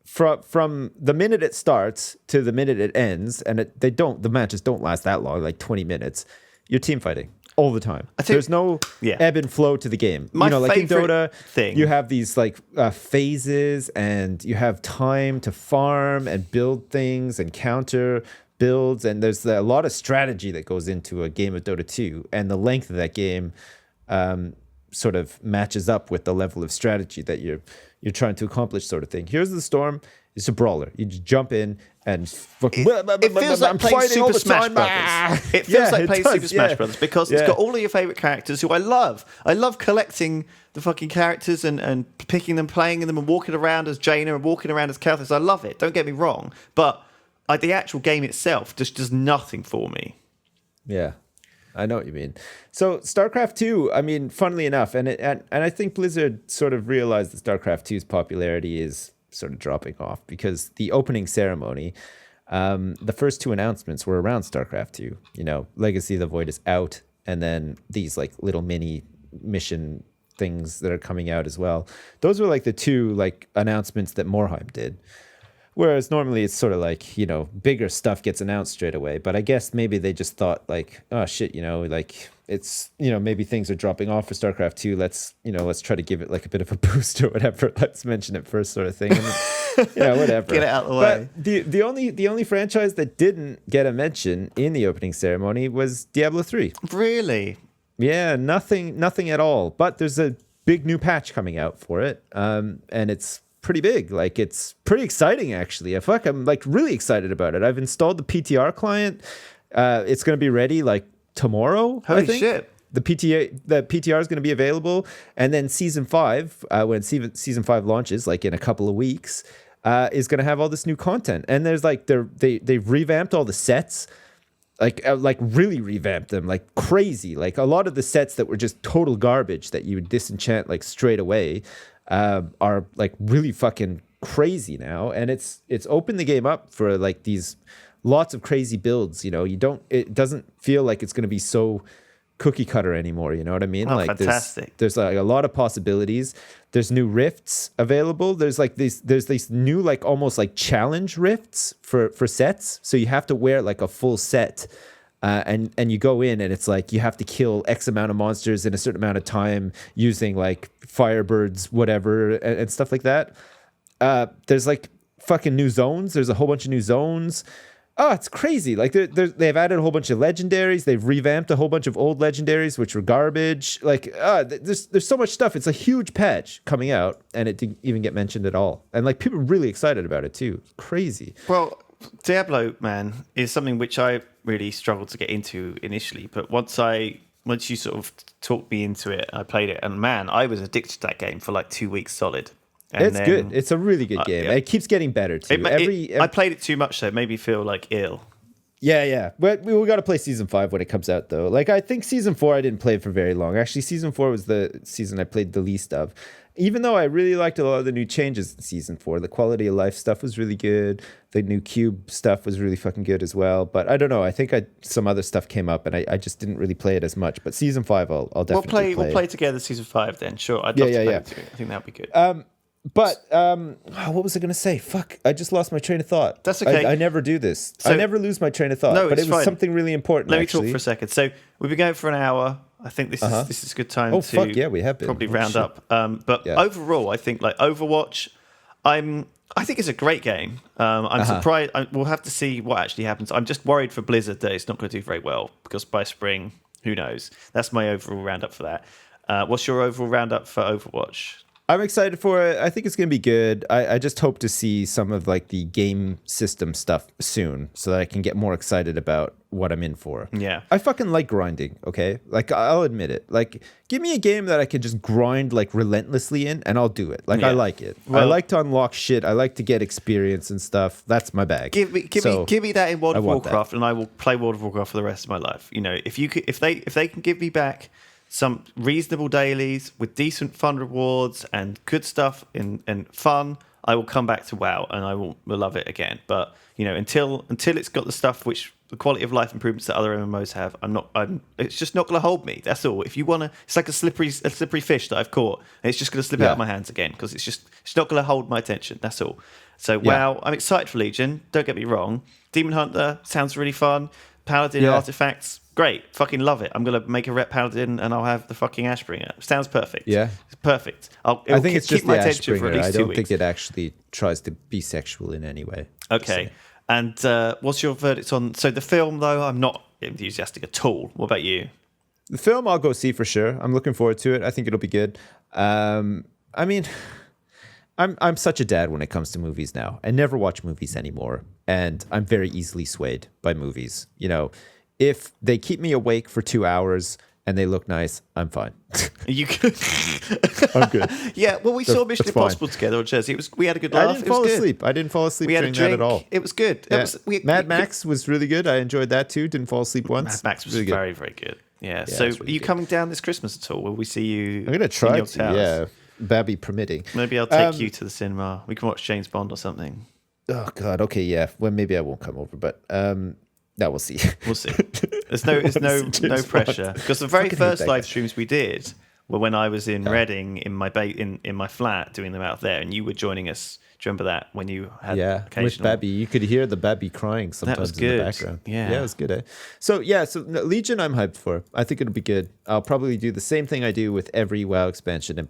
[SPEAKER 2] from the minute it starts to the minute it ends, and the matches don't last that long, like 20 minutes. You're team fighting all the time. There's no ebb and flow to the game.
[SPEAKER 3] My
[SPEAKER 2] like in Dota,
[SPEAKER 3] thing.
[SPEAKER 2] You have these phases, and you have time to farm and build things and counter builds, and there's a lot of strategy that goes into a game of Dota 2, and the length of that game sort of matches up with the level of strategy that you're trying to accomplish, sort of thing. Here's the Storm. It's a brawler. You just jump in and
[SPEAKER 3] it feels like playing Super Smash Brothers. It feels like playing Super Smash Brothers because it's got all of your favorite characters who I love. I love collecting the fucking characters and picking them, playing them, and walking around as Jaina and walking around as Kalthus. I love it. Don't get me wrong, but the actual game itself just does nothing for me.
[SPEAKER 2] Yeah. I know what you mean. So StarCraft 2, I mean, funnily enough, and I think Blizzard sort of realized that StarCraft 2's popularity is sort of dropping off because the opening ceremony, the first two announcements were around StarCraft 2. You know, Legacy of the Void is out, and then these like little mini mission things that are coming out as well. Those were like the two like announcements that Morheim did. Whereas normally it's sort of like, you know, bigger stuff gets announced straight away. But I guess maybe they just thought like, oh shit, you know, like it's, you know, maybe things are dropping off for StarCraft 2. Let's try to give it like a bit of a boost or whatever. Let's mention it first sort of thing. And, you know, whatever.
[SPEAKER 3] Get it out of the way.
[SPEAKER 2] But the only franchise that didn't get a mention in the opening ceremony was Diablo 3.
[SPEAKER 3] Really?
[SPEAKER 2] Yeah, nothing at all. But there's a big new patch coming out for it. And it's pretty big. Like, it's pretty exciting, actually. I'm like really excited about it. I've installed the PTR client. It's going to be ready like tomorrow.
[SPEAKER 3] Holy
[SPEAKER 2] I think.
[SPEAKER 3] shit.
[SPEAKER 2] The PTR is going to be available. And then season 5, when season 5 launches, like in a couple of weeks, is going to have all this new content. And there's like, they've revamped all the sets. Like really revamped them like crazy. Like a lot of the sets that were just total garbage that you would disenchant like straight away are like really fucking crazy now. And it's opened the game up for like these lots of crazy builds. You know, it doesn't feel like it's going to be so cookie cutter anymore. You know what I mean?
[SPEAKER 3] Oh,
[SPEAKER 2] like
[SPEAKER 3] fantastic.
[SPEAKER 2] There's like a lot of possibilities. There's new rifts available. There's these new like almost like challenge rifts for sets. So you have to wear like a full set, and you go in and it's like you have to kill X amount of monsters in a certain amount of time using like Firebirds, whatever, and stuff like that. There's like fucking new zones. There's a whole bunch of new zones. Oh, it's crazy. Like they've added a whole bunch of legendaries. They've revamped a whole bunch of old legendaries, which were garbage. Like, there's so much stuff. It's a huge patch coming out, and it didn't even get mentioned at all. And like people are really excited about it too. It's crazy.
[SPEAKER 3] Well, Diablo, man, is something which I really struggled to get into initially. But once you sort of talked me into it, I played it, and man, I was addicted to that game for like 2 weeks solid. And
[SPEAKER 2] it's good. It's a really good game.
[SPEAKER 3] Yeah.
[SPEAKER 2] It keeps getting better too.
[SPEAKER 3] I played it too much, so it made me feel like ill.
[SPEAKER 2] Yeah. But we got to play season 5 when it comes out, though. Like, I think season 4 I didn't play for very long. Actually, season 4 was the season I played the least of. Even though I really liked a lot of the new changes in season 4, the quality of life stuff was really good. The new cube stuff was really fucking good as well. But I don't know. I think some other stuff came up, and I just didn't really play it as much. But season 5, I'll definitely play.
[SPEAKER 3] We'll play together season 5 then. Sure, I'd love to play it too. I think that'd be good.
[SPEAKER 2] But what was I going to say? Fuck, I just lost my train of thought.
[SPEAKER 3] That's okay.
[SPEAKER 2] I never do this.
[SPEAKER 3] So,
[SPEAKER 2] I never lose my train of thought.
[SPEAKER 3] No,
[SPEAKER 2] but it was
[SPEAKER 3] fine.
[SPEAKER 2] something really important.
[SPEAKER 3] Let me talk for a second. So we've been going for an hour. I think this is a good time to
[SPEAKER 2] fuck yeah, we have been.
[SPEAKER 3] Probably round up. But overall, I think like Overwatch, I think it's a great game. I'm surprised. We'll have to see what actually happens. I'm just worried for Blizzard that it's not going to do very well because by spring, who knows? That's my overall roundup for that. What's your overall roundup for Overwatch?
[SPEAKER 2] I'm excited for it. I think it's going to be good. I just hope to see some of like the game system stuff soon so that I can get more excited about what I'm in for.
[SPEAKER 3] Yeah.
[SPEAKER 2] I fucking like grinding, okay? Like, I'll admit it. Like, give me a game that I can just grind like relentlessly in and I'll do it. Like, I like it. Well, I like to unlock shit. I like to get experience and stuff. That's my bag.
[SPEAKER 3] Give me that in World of Warcraft and I will play World of Warcraft for the rest of my life. You know, if they can give me back some reasonable dailies with decent fun rewards and good stuff and fun, I will come back to WoW and I will love it again. But you know, until it's got the stuff which the quality of life improvements that other MMOs have, it's just not going to hold me. That's all. If you want to, it's like a slippery fish that I've caught, and it's just going to slip out of my hands again because it's not going to hold my attention. That's all. So WoW, I'm excited for Legion. Don't get me wrong. Demon Hunter sounds really fun. Paladin artifacts. Great, fucking love it. I'm gonna make a rep paladin and I'll have the fucking Ashbringer. Sounds perfect.
[SPEAKER 2] Yeah,
[SPEAKER 3] it's perfect.
[SPEAKER 2] I think it's just the Ashbringer. I don't think it actually tries to be sexual in any way.
[SPEAKER 3] Okay, and what's your verdict on? So the film, though, I'm not enthusiastic at all. What about you?
[SPEAKER 2] The film, I'll go see for sure. I'm looking forward to it. I think it'll be good. I mean, I'm such a dad when it comes to movies now. I never watch movies anymore, and I'm very easily swayed by movies. You know. If they keep me awake for 2 hours and they look nice, I'm fine.
[SPEAKER 3] You could.
[SPEAKER 2] I'm good.
[SPEAKER 3] Yeah, well, we saw Mission
[SPEAKER 2] that's fine.
[SPEAKER 3] Impossible together on Jersey. We had a good
[SPEAKER 2] I
[SPEAKER 3] laugh.
[SPEAKER 2] didn't
[SPEAKER 3] It was
[SPEAKER 2] fall
[SPEAKER 3] good.
[SPEAKER 2] asleep. I didn't fall asleep
[SPEAKER 3] We had a
[SPEAKER 2] during
[SPEAKER 3] drink.
[SPEAKER 2] that at all.
[SPEAKER 3] It was good.
[SPEAKER 2] Yeah.
[SPEAKER 3] Mad
[SPEAKER 2] Max was really good. I enjoyed that too. Didn't fall asleep once.
[SPEAKER 3] Mad Max was
[SPEAKER 2] really good.
[SPEAKER 3] very, very good. Yeah. So,
[SPEAKER 2] it's really
[SPEAKER 3] are you
[SPEAKER 2] good.
[SPEAKER 3] coming down this Christmas at all? Will we see you?
[SPEAKER 2] I'm gonna
[SPEAKER 3] in
[SPEAKER 2] try
[SPEAKER 3] your
[SPEAKER 2] to.
[SPEAKER 3] towers?
[SPEAKER 2] Yeah, Babby permitting.
[SPEAKER 3] Maybe I'll take you to the cinema. We can watch James Bond or something.
[SPEAKER 2] Oh God. Okay. Yeah. Well, maybe I won't come over, but no, we'll see.
[SPEAKER 3] We'll see. There's no pressure because the very
[SPEAKER 2] Fucking hate
[SPEAKER 3] first
[SPEAKER 2] that
[SPEAKER 3] live
[SPEAKER 2] guy.
[SPEAKER 3] streams we did were when I was in Reading in my in my flat doing them out there, and you were joining us. Do you remember that when you had
[SPEAKER 2] Yeah, with
[SPEAKER 3] occasional?
[SPEAKER 2] Babby, you could hear the Babby crying sometimes in
[SPEAKER 3] good.
[SPEAKER 2] the background.
[SPEAKER 3] Yeah.
[SPEAKER 2] it was good. Eh? So Legion, I'm hyped for. I think it'll be good. I'll probably do the same thing I do with every WoW expansion and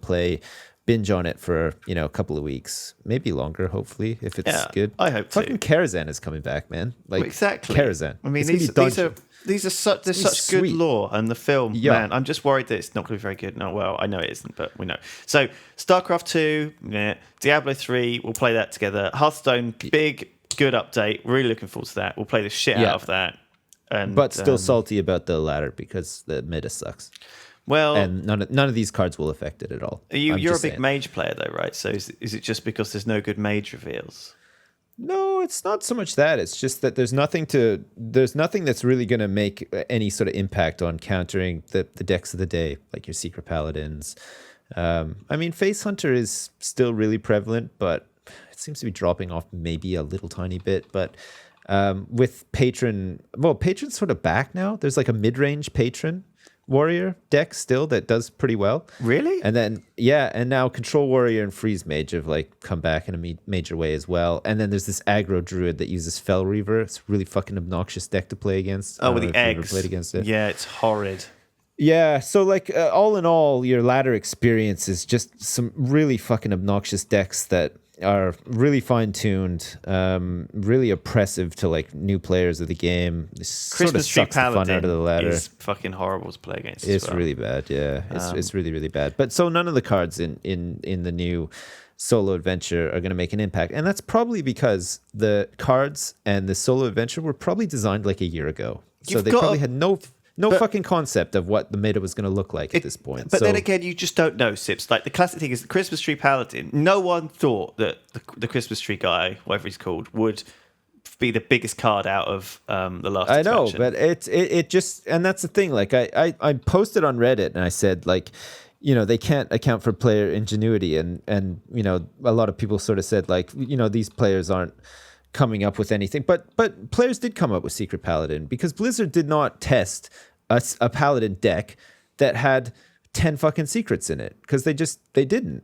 [SPEAKER 2] binge on it for a couple of weeks, maybe longer. Hopefully, if it's good.
[SPEAKER 3] I hope
[SPEAKER 2] Fucking
[SPEAKER 3] to.
[SPEAKER 2] Karazhan is coming back, man. Like
[SPEAKER 3] Exactly.
[SPEAKER 2] Karazhan.
[SPEAKER 3] I mean,
[SPEAKER 2] It's gonna be
[SPEAKER 3] these are such there's
[SPEAKER 2] It's
[SPEAKER 3] such good
[SPEAKER 2] sweet.
[SPEAKER 3] lore, and the film,
[SPEAKER 2] Yeah.
[SPEAKER 3] man, I'm just worried that it's not going to be very good. No, well, I know it isn't, but we know. So, StarCraft 2, yeah, Diablo 3, we'll play that together. Hearthstone, big, good update. Really looking forward to that. We'll play the shit out of that. And
[SPEAKER 2] but still salty about the ladder because the meta sucks.
[SPEAKER 3] Well,
[SPEAKER 2] And none of these cards will affect it at all.
[SPEAKER 3] you're a
[SPEAKER 2] just
[SPEAKER 3] big
[SPEAKER 2] saying.
[SPEAKER 3] mage player, though, right? So, is it just because there's no good mage reveals?
[SPEAKER 2] No, it's not so much that. It's just that there's nothing that's really going to make any sort of impact on countering the decks of the day, like your Secret Paladins. I mean, Face Hunter is still really prevalent, but it seems to be dropping off maybe a little tiny bit. But with Patron's sort of back now. There's like a mid-range Patron warrior deck still that does pretty well.
[SPEAKER 3] Really?
[SPEAKER 2] And then and now Control Warrior and Freeze Mage have like come back in a major way as well. And then there's this aggro druid that uses Fel Reaver. It's a really fucking obnoxious deck to play against.
[SPEAKER 3] Oh, with the
[SPEAKER 2] if you've ever
[SPEAKER 3] eggs.
[SPEAKER 2] played against it.
[SPEAKER 3] Yeah, it's horrid.
[SPEAKER 2] Yeah, so like all in all, your ladder experience is just some really fucking obnoxious decks that are really fine-tuned, really oppressive to like new players of the game. It sort of
[SPEAKER 3] Christmas Tree
[SPEAKER 2] sucks the fun out
[SPEAKER 3] Paladin
[SPEAKER 2] of the ladder.
[SPEAKER 3] is fucking horrible to play against.
[SPEAKER 2] It's
[SPEAKER 3] as well.
[SPEAKER 2] really bad, yeah. It's really, really bad. But so none of the cards in the new solo adventure are going to make an impact. And that's probably because the cards and the solo adventure were probably designed like a year ago. So
[SPEAKER 3] You've
[SPEAKER 2] they
[SPEAKER 3] got
[SPEAKER 2] probably
[SPEAKER 3] a-
[SPEAKER 2] had no fucking concept of what the meta was going to look like at this point.
[SPEAKER 3] But
[SPEAKER 2] So-
[SPEAKER 3] then again, you just don't know, Sips. Like the classic thing is the Christmas Tree Paladin. No one thought that the Christmas Tree guy, whatever he's called, would be the biggest card out of the last
[SPEAKER 2] I know,
[SPEAKER 3] expansion.
[SPEAKER 2] but it just, and that's the thing. Like I posted on Reddit and I said like, they can't account for player ingenuity, and a lot of people sort of said like, these players aren't coming up with anything, but players did come up with Secret Paladin because Blizzard did not test a Paladin deck that had 10 fucking secrets in it because they didn't,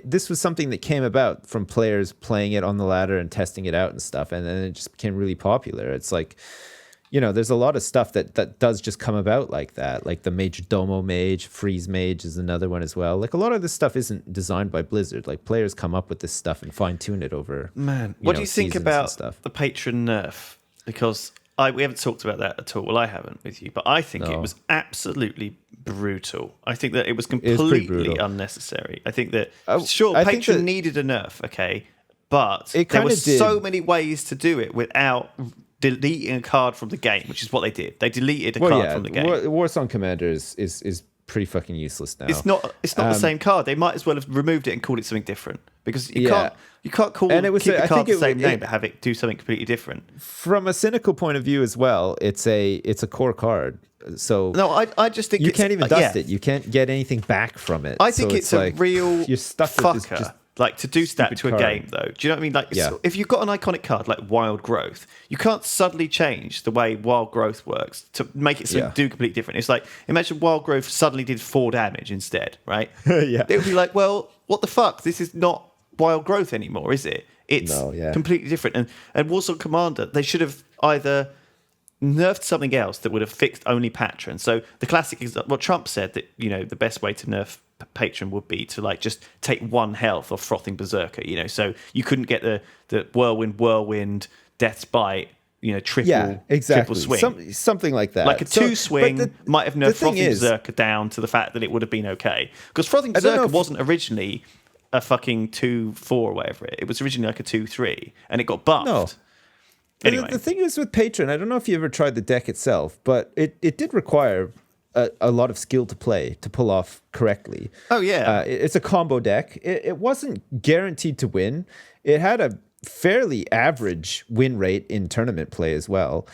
[SPEAKER 2] this was something that came about from players playing it on the ladder and testing it out and stuff, and then it just became really popular. It's like, there's a lot of stuff that does just come about like that, like the Mage Domo Mage, Freeze Mage is another one as well. Like a lot of this stuff isn't designed by Blizzard. Like players come up with this stuff and fine tune it over.
[SPEAKER 3] Man, what do you think
[SPEAKER 2] seasons and
[SPEAKER 3] about
[SPEAKER 2] stuff.
[SPEAKER 3] the patron nerf? Because we haven't talked about that at all. Well, I haven't with you, but I think it
[SPEAKER 2] No.
[SPEAKER 3] was absolutely brutal. I think that it was
[SPEAKER 2] pretty
[SPEAKER 3] completely
[SPEAKER 2] brutal.
[SPEAKER 3] unnecessary. I think that
[SPEAKER 2] I think
[SPEAKER 3] patron
[SPEAKER 2] that-
[SPEAKER 3] needed a nerf, okay, but
[SPEAKER 2] It
[SPEAKER 3] there
[SPEAKER 2] kinda
[SPEAKER 3] were
[SPEAKER 2] did.
[SPEAKER 3] so many ways to do it without deleting a card from the game, which is what they did. They deleted a card from the game.
[SPEAKER 2] Warsong Commander is pretty fucking useless now.
[SPEAKER 3] It's not the same card. They might as well have removed it and called it something different because you
[SPEAKER 2] Yeah.
[SPEAKER 3] can't call
[SPEAKER 2] And it was
[SPEAKER 3] keep the
[SPEAKER 2] I
[SPEAKER 3] card
[SPEAKER 2] think
[SPEAKER 3] the same
[SPEAKER 2] it-
[SPEAKER 3] name but have it do something completely different.
[SPEAKER 2] From a cynical point of view as well, it's a core card. So
[SPEAKER 3] No, I just think
[SPEAKER 2] you
[SPEAKER 3] it's,
[SPEAKER 2] can't even dust
[SPEAKER 3] yeah.
[SPEAKER 2] it. You can't get anything back from it.
[SPEAKER 3] I think
[SPEAKER 2] So
[SPEAKER 3] it's a
[SPEAKER 2] like,
[SPEAKER 3] real
[SPEAKER 2] you're stuck
[SPEAKER 3] fucker.
[SPEAKER 2] with this just
[SPEAKER 3] Like to do that
[SPEAKER 2] stupid
[SPEAKER 3] to a
[SPEAKER 2] card.
[SPEAKER 3] game, though. Do you know what I mean? Like,
[SPEAKER 2] Yeah.
[SPEAKER 3] so if you've got an iconic card like Wild Growth, you can't suddenly change the way Wild Growth works to make it do completely different. It's like imagine Wild Growth suddenly did 4 damage instead, right?
[SPEAKER 2] Yeah.
[SPEAKER 3] It would be like, well, what the fuck? This is not Wild Growth anymore, is it? It's completely different. And Warsaw Commander, they should have either nerfed something else that would have fixed only Patron. So the classic is what Trump said that the best way to nerf Patron would be to like just take 1 health off Frothing Berserker. So you couldn't get the whirlwind, Death's Bite. Triple swing,
[SPEAKER 2] something like that.
[SPEAKER 3] like a 2 swing might have nerfed
[SPEAKER 2] thing
[SPEAKER 3] Frothing
[SPEAKER 2] is-
[SPEAKER 3] Berserker down to the fact that it would have been okay because Frothing
[SPEAKER 2] I don't know
[SPEAKER 3] Berserker
[SPEAKER 2] if-
[SPEAKER 3] wasn't originally a fucking 2-4 or whatever. It was originally like a 2-3, and it got buffed.
[SPEAKER 2] No.
[SPEAKER 3] Anyway,
[SPEAKER 2] The thing is with Patron, I don't know if you ever tried the deck itself, but it did require a lot of skill to play to pull off correctly.
[SPEAKER 3] Oh yeah,
[SPEAKER 2] it's a combo deck. It wasn't guaranteed to win. It had a fairly average win rate in tournament play as well.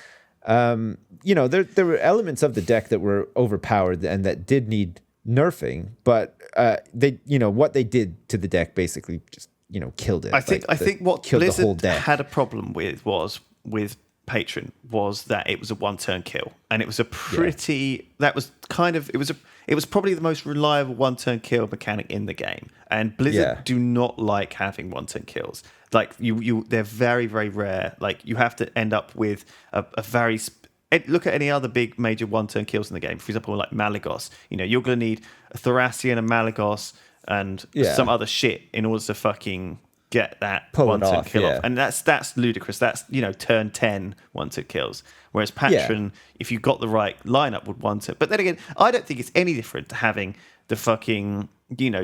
[SPEAKER 2] There were elements of the deck that were overpowered and that did need nerfing, but what they did to the deck basically just killed it.
[SPEAKER 3] I think what Blizzard
[SPEAKER 2] deck.
[SPEAKER 3] had a problem with Patron was that it was a one-turn kill, and it was it was probably the most reliable one-turn kill mechanic in the game. And Blizzard do not like having one-turn kills. Like they're very, very rare. Like you have to end up with a very look at any other big major one-turn kills in the game. For example, like Malygos. You're going to need a Thracian, a Malygos, and some other shit in order to fucking get that one-turn kill off. And that's ludicrous. That's, turn 10 one-turn kills. Whereas Patron, if you got the right lineup, would one-turn. But then again, I don't think it's any different to having the fucking,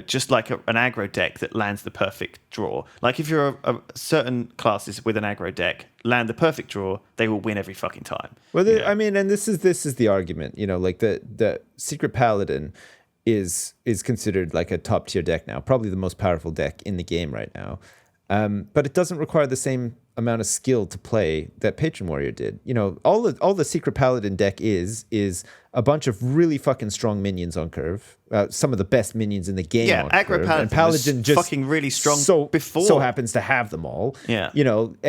[SPEAKER 3] just like an aggro deck that lands the perfect draw. Like if you're a certain classes with an aggro deck, land the perfect draw, they will win every fucking time.
[SPEAKER 2] Well, and this is the argument, like the Secret Paladin is considered like a top tier deck now, probably the most powerful deck in the game right now. But it doesn't require the same amount of skill to play that Patron Warrior did. All the Secret Paladin deck is a bunch of really fucking strong minions on curve. Some of the best minions in the game.
[SPEAKER 3] Yeah,
[SPEAKER 2] on
[SPEAKER 3] aggro
[SPEAKER 2] curve.
[SPEAKER 3] Paladin,
[SPEAKER 2] and Paladin just
[SPEAKER 3] fucking really strong.
[SPEAKER 2] So happens to have them all.
[SPEAKER 3] Yeah.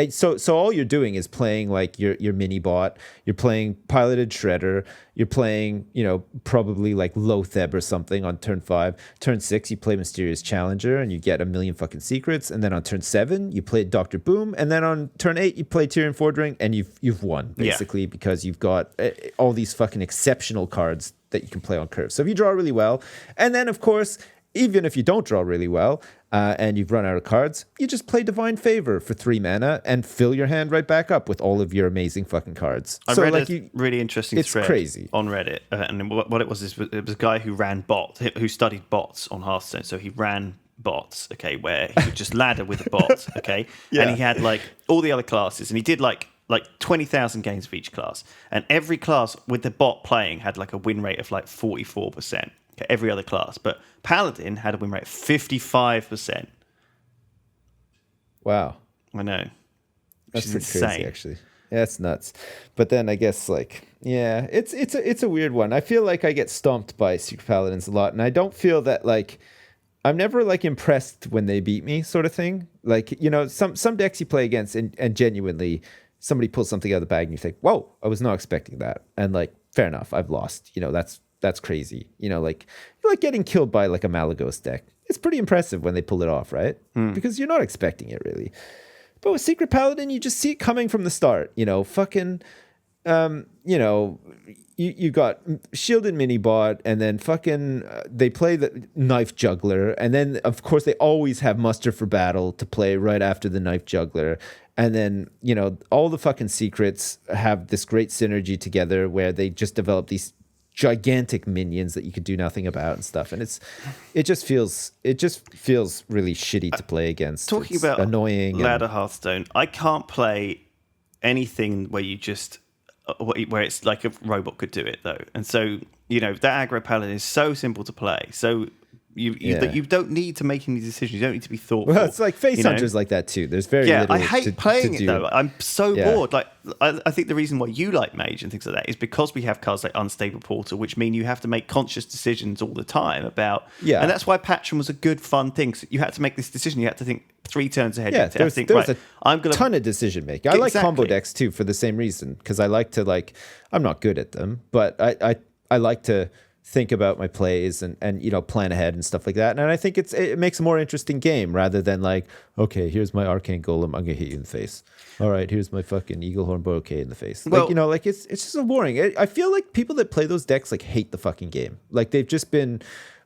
[SPEAKER 2] So all you're doing is playing like your mini bot. You're playing piloted Shredder. You're playing probably like Lotheb or something on turn 5. Turn 6 you play Mysterious Challenger and you get a million fucking secrets. And then on turn 7 you play Dr. Boom. And then on turn 8 you play Tyrion Fordring and you've won basically because you've got all these fucking exceptional cards that you can play on curve. So if you draw really well, and then of course, even if you don't draw really well and you've run out of cards, you just play Divine Favor for 3 mana and fill your hand right back up with all of your amazing fucking cards.
[SPEAKER 3] I read a really interesting thread
[SPEAKER 2] crazy.
[SPEAKER 3] on Reddit, and what it was is it was a guy who ran bots, who studied bots on Hearthstone. So he ran bots, okay, where he would just ladder with a bot, okay, and he had like all the other classes, and he did like 20,000 games of each class, and every class with the bot playing had like a win rate of like 44%. Okay, every other class, but Paladin had a win rate of 55%.
[SPEAKER 2] Wow,
[SPEAKER 3] I know,
[SPEAKER 2] that's pretty crazy, actually. Yeah, that's nuts. But then I guess it's a weird one. I feel like I get stomped by Secret Paladins a lot, and I don't feel that like I'm never like impressed when they beat me, sort of thing. Like some decks you play against, and genuinely somebody pulls something out of the bag and you think, whoa, I was not expecting that. And like, fair enough, I've lost. That's crazy. Like getting killed by like a Malygos deck. It's pretty impressive when they pull it off, right? Because you're not expecting it really. But with Secret Paladin, you just see it coming from the start. You got shielded mini bot, and then fucking they play the knife juggler, and then of course they always have muster for battle to play right after the knife juggler, and then all the fucking secrets have this great synergy together where they just develop these gigantic minions that you could do nothing about and stuff, and it just feels really shitty to play against.
[SPEAKER 3] Talking
[SPEAKER 2] it's
[SPEAKER 3] about
[SPEAKER 2] annoying
[SPEAKER 3] ladder Hearthstone, I can't play anything where you just where it's like a robot could do it though, and so that aggro Paladin is so simple to play. So you don't need to make any decisions. You don't need to be thoughtful.
[SPEAKER 2] Well, it's like Face Hunter's like that too. There's very little
[SPEAKER 3] I hate playing
[SPEAKER 2] to
[SPEAKER 3] it though. I'm so bored. Like I think the reason why you like Mage and things like that is because we have cards like Unstable Portal, which mean you have to make conscious decisions all the time about. Yeah, and that's why Patron was a good fun thing. So you had to make this decision. You had to think 3 turns ahead.
[SPEAKER 2] Yeah, there's a ton of decision making. I like combo decks too for the same reason, because I like to I'm not good at them, but I like to think about my plays and plan ahead and stuff like that. And I think it makes a more interesting game rather than like, okay, here's my Arcane Golem, I'm gonna hit you in the face. All right, here's my fucking Eaglehorn Bouquet in the face. Well, it's just so boring. I feel like people that play those decks hate the fucking game. Like they've just been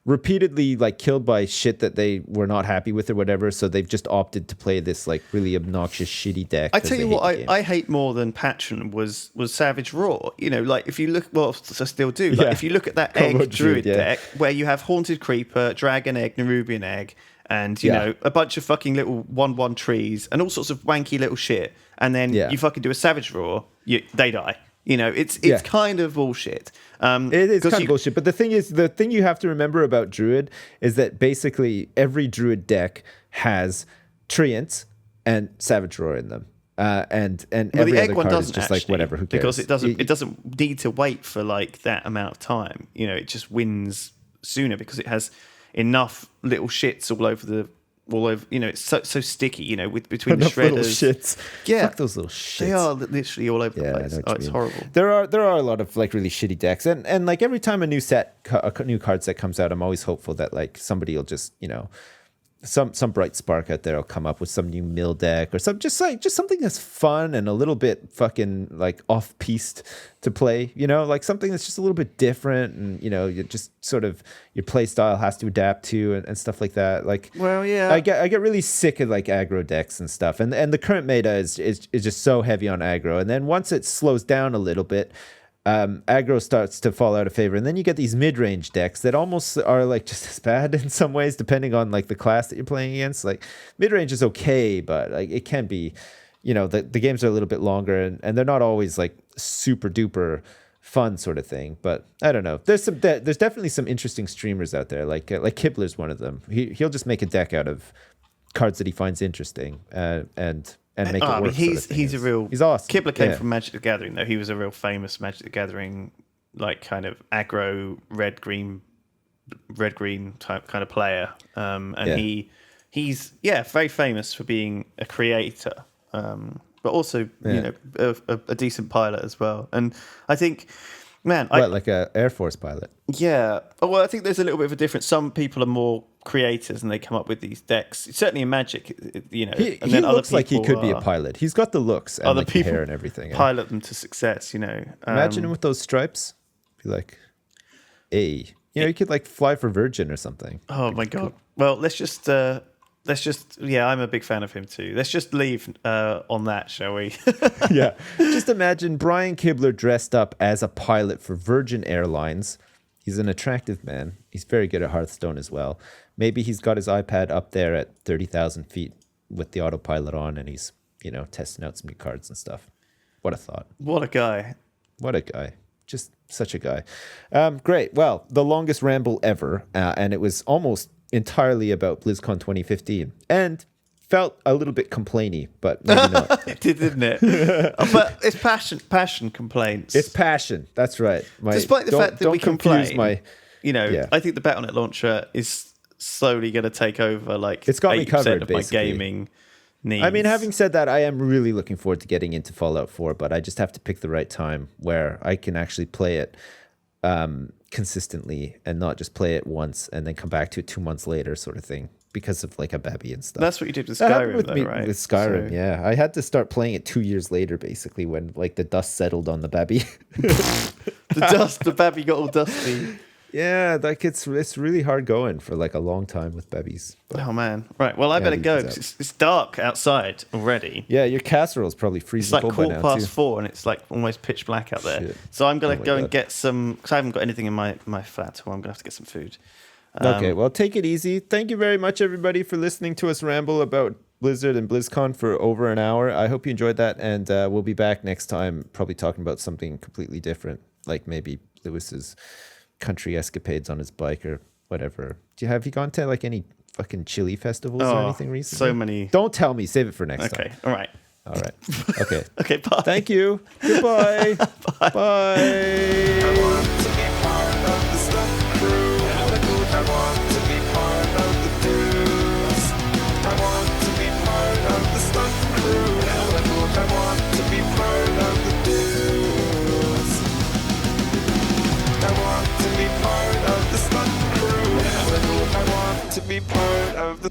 [SPEAKER 2] repeatedly killed by shit that they were not happy with or whatever, so they've just opted to play this really obnoxious shitty deck.
[SPEAKER 3] I tell you what I hate more than Patron was Savage Raw. If you look, well, I still do. If you look at that egg druid deck where you have Haunted Creeper, Dragon Egg, Nerubian Egg, and a bunch of fucking little 1/1 trees and all sorts of wanky little shit, and then you fucking do a Savage Raw, they die. It's kind of bullshit.
[SPEAKER 2] It is kind of bullshit. But the thing you have to remember about Druid is that basically every Druid deck has Treants and Savage Roar in them. And every
[SPEAKER 3] the egg
[SPEAKER 2] other
[SPEAKER 3] one
[SPEAKER 2] card is
[SPEAKER 3] doesn't
[SPEAKER 2] just
[SPEAKER 3] actually,
[SPEAKER 2] like whatever, who cares?
[SPEAKER 3] because it doesn't need to wait for like that amount of time. It just wins sooner because it has enough little shits all over. It's so sticky. Between the shredders.
[SPEAKER 2] Little shits.
[SPEAKER 3] Yeah,
[SPEAKER 2] fuck those little shits.
[SPEAKER 3] They are literally all over the place. It's horrible.
[SPEAKER 2] There are a lot of like really shitty decks, and like every time a new card set comes out, I'm always hopeful that like somebody will just some bright spark out there will come up with some new mill deck or just something that's fun and a little bit fucking like off piste to play, like something that's just a little bit different, and you just sort of your play style has to adapt to and stuff like that. Like,
[SPEAKER 3] well, yeah,
[SPEAKER 2] I get really sick of like aggro decks and stuff, and the current meta is just so heavy on aggro, and then once it slows down a little bit, aggro starts to fall out of favor, and then you get these mid-range decks that almost are like just as bad in some ways, depending on like the class that you're playing against. Like mid-range is okay, but like it can be, the games are a little bit longer, and they're not always like super duper fun sort of thing. But I don't know. There's definitely some interesting streamers out there. Like Kibler's one of them. He'll just make a deck out of cards that he finds interesting, and make it work.
[SPEAKER 3] He's
[SPEAKER 2] awesome.
[SPEAKER 3] Kibler came from Magic the Gathering, though. He was a real famous Magic the Gathering, like kind of aggro red green type kind of player. He's very famous for being a creator, but also a decent pilot as well. And I think, man,
[SPEAKER 2] like a Air Force pilot.
[SPEAKER 3] Yeah. Oh, well, I think there's a little bit of a difference. Some people are more creators and they come up with these decks. Certainly in Magic,
[SPEAKER 2] He looks like he could be a pilot. He's got the looks and like the hair and everything.
[SPEAKER 3] Pilot them to success.
[SPEAKER 2] Imagine him with those stripes. Be like, hey, you could like fly for Virgin or something.
[SPEAKER 3] Oh my god. Well, let's just. I'm a big fan of him too. Let's just leave on that, shall we?
[SPEAKER 2] Yeah. Just imagine Brian Kibler dressed up as a pilot for Virgin Airlines. He's an attractive man. He's very good at Hearthstone as well. Maybe he's got his iPad up there at 30,000 feet with the autopilot on, and he's, testing out some new cards and stuff. What a thought.
[SPEAKER 3] What a guy.
[SPEAKER 2] What a guy. Just such a guy. Great. Well, the longest ramble ever, and it was almost entirely about BlizzCon 2015, and felt a little bit complainy, but maybe not.
[SPEAKER 3] It did, didn't it? But it's passion complaints.
[SPEAKER 2] It's passion. That's right.
[SPEAKER 3] Despite the fact that we complain, I think the Bet on It launcher is slowly going to take over like
[SPEAKER 2] it's got me covered
[SPEAKER 3] of
[SPEAKER 2] basically.
[SPEAKER 3] My gaming needs.
[SPEAKER 2] I mean, having said that, I am really looking forward to getting into Fallout 4, but I just have to pick the right time where I can actually play it consistently and not just play it once and then come back to it 2 months later sort of thing because of like a babby and stuff.
[SPEAKER 3] That's what you did with Skyrim, right?
[SPEAKER 2] With Skyrim, yeah. I had to start playing it 2 years later, basically, when like the dust settled on the babby.
[SPEAKER 3] The babby got all dusty.
[SPEAKER 2] Yeah, like it's really hard going for like a long time with babbies.
[SPEAKER 3] Oh man, right. Well, I better go because it's dark outside already.
[SPEAKER 2] Yeah, your casserole's probably freezing.
[SPEAKER 3] It's like 4:15, and it's like almost pitch black out there. Shit. So I'm gonna go and get some because I haven't got anything in my flat, so I'm gonna have to get some food.
[SPEAKER 2] Okay, well, take it easy. Thank you very much, everybody, for listening to us ramble about Blizzard and BlizzCon for over an hour. I hope you enjoyed that, and we'll be back next time, probably talking about something completely different, like maybe Lewis's country escapades on his bike or whatever. Have you gone to like any fucking chili festivals or anything recently?
[SPEAKER 3] So many.
[SPEAKER 2] Don't tell me. Save it for next time.
[SPEAKER 3] Okay. All right.
[SPEAKER 2] Okay.
[SPEAKER 3] Okay. Bye.
[SPEAKER 2] Thank you. Goodbye.
[SPEAKER 3] Bye.
[SPEAKER 2] Bye.
[SPEAKER 1] I want to be part of the stuff crew. I want to be part of the dudes. I want to be part of the stuff crew. I want to be part of the dudes. I want to be part of the stunt crew. I want to be part of the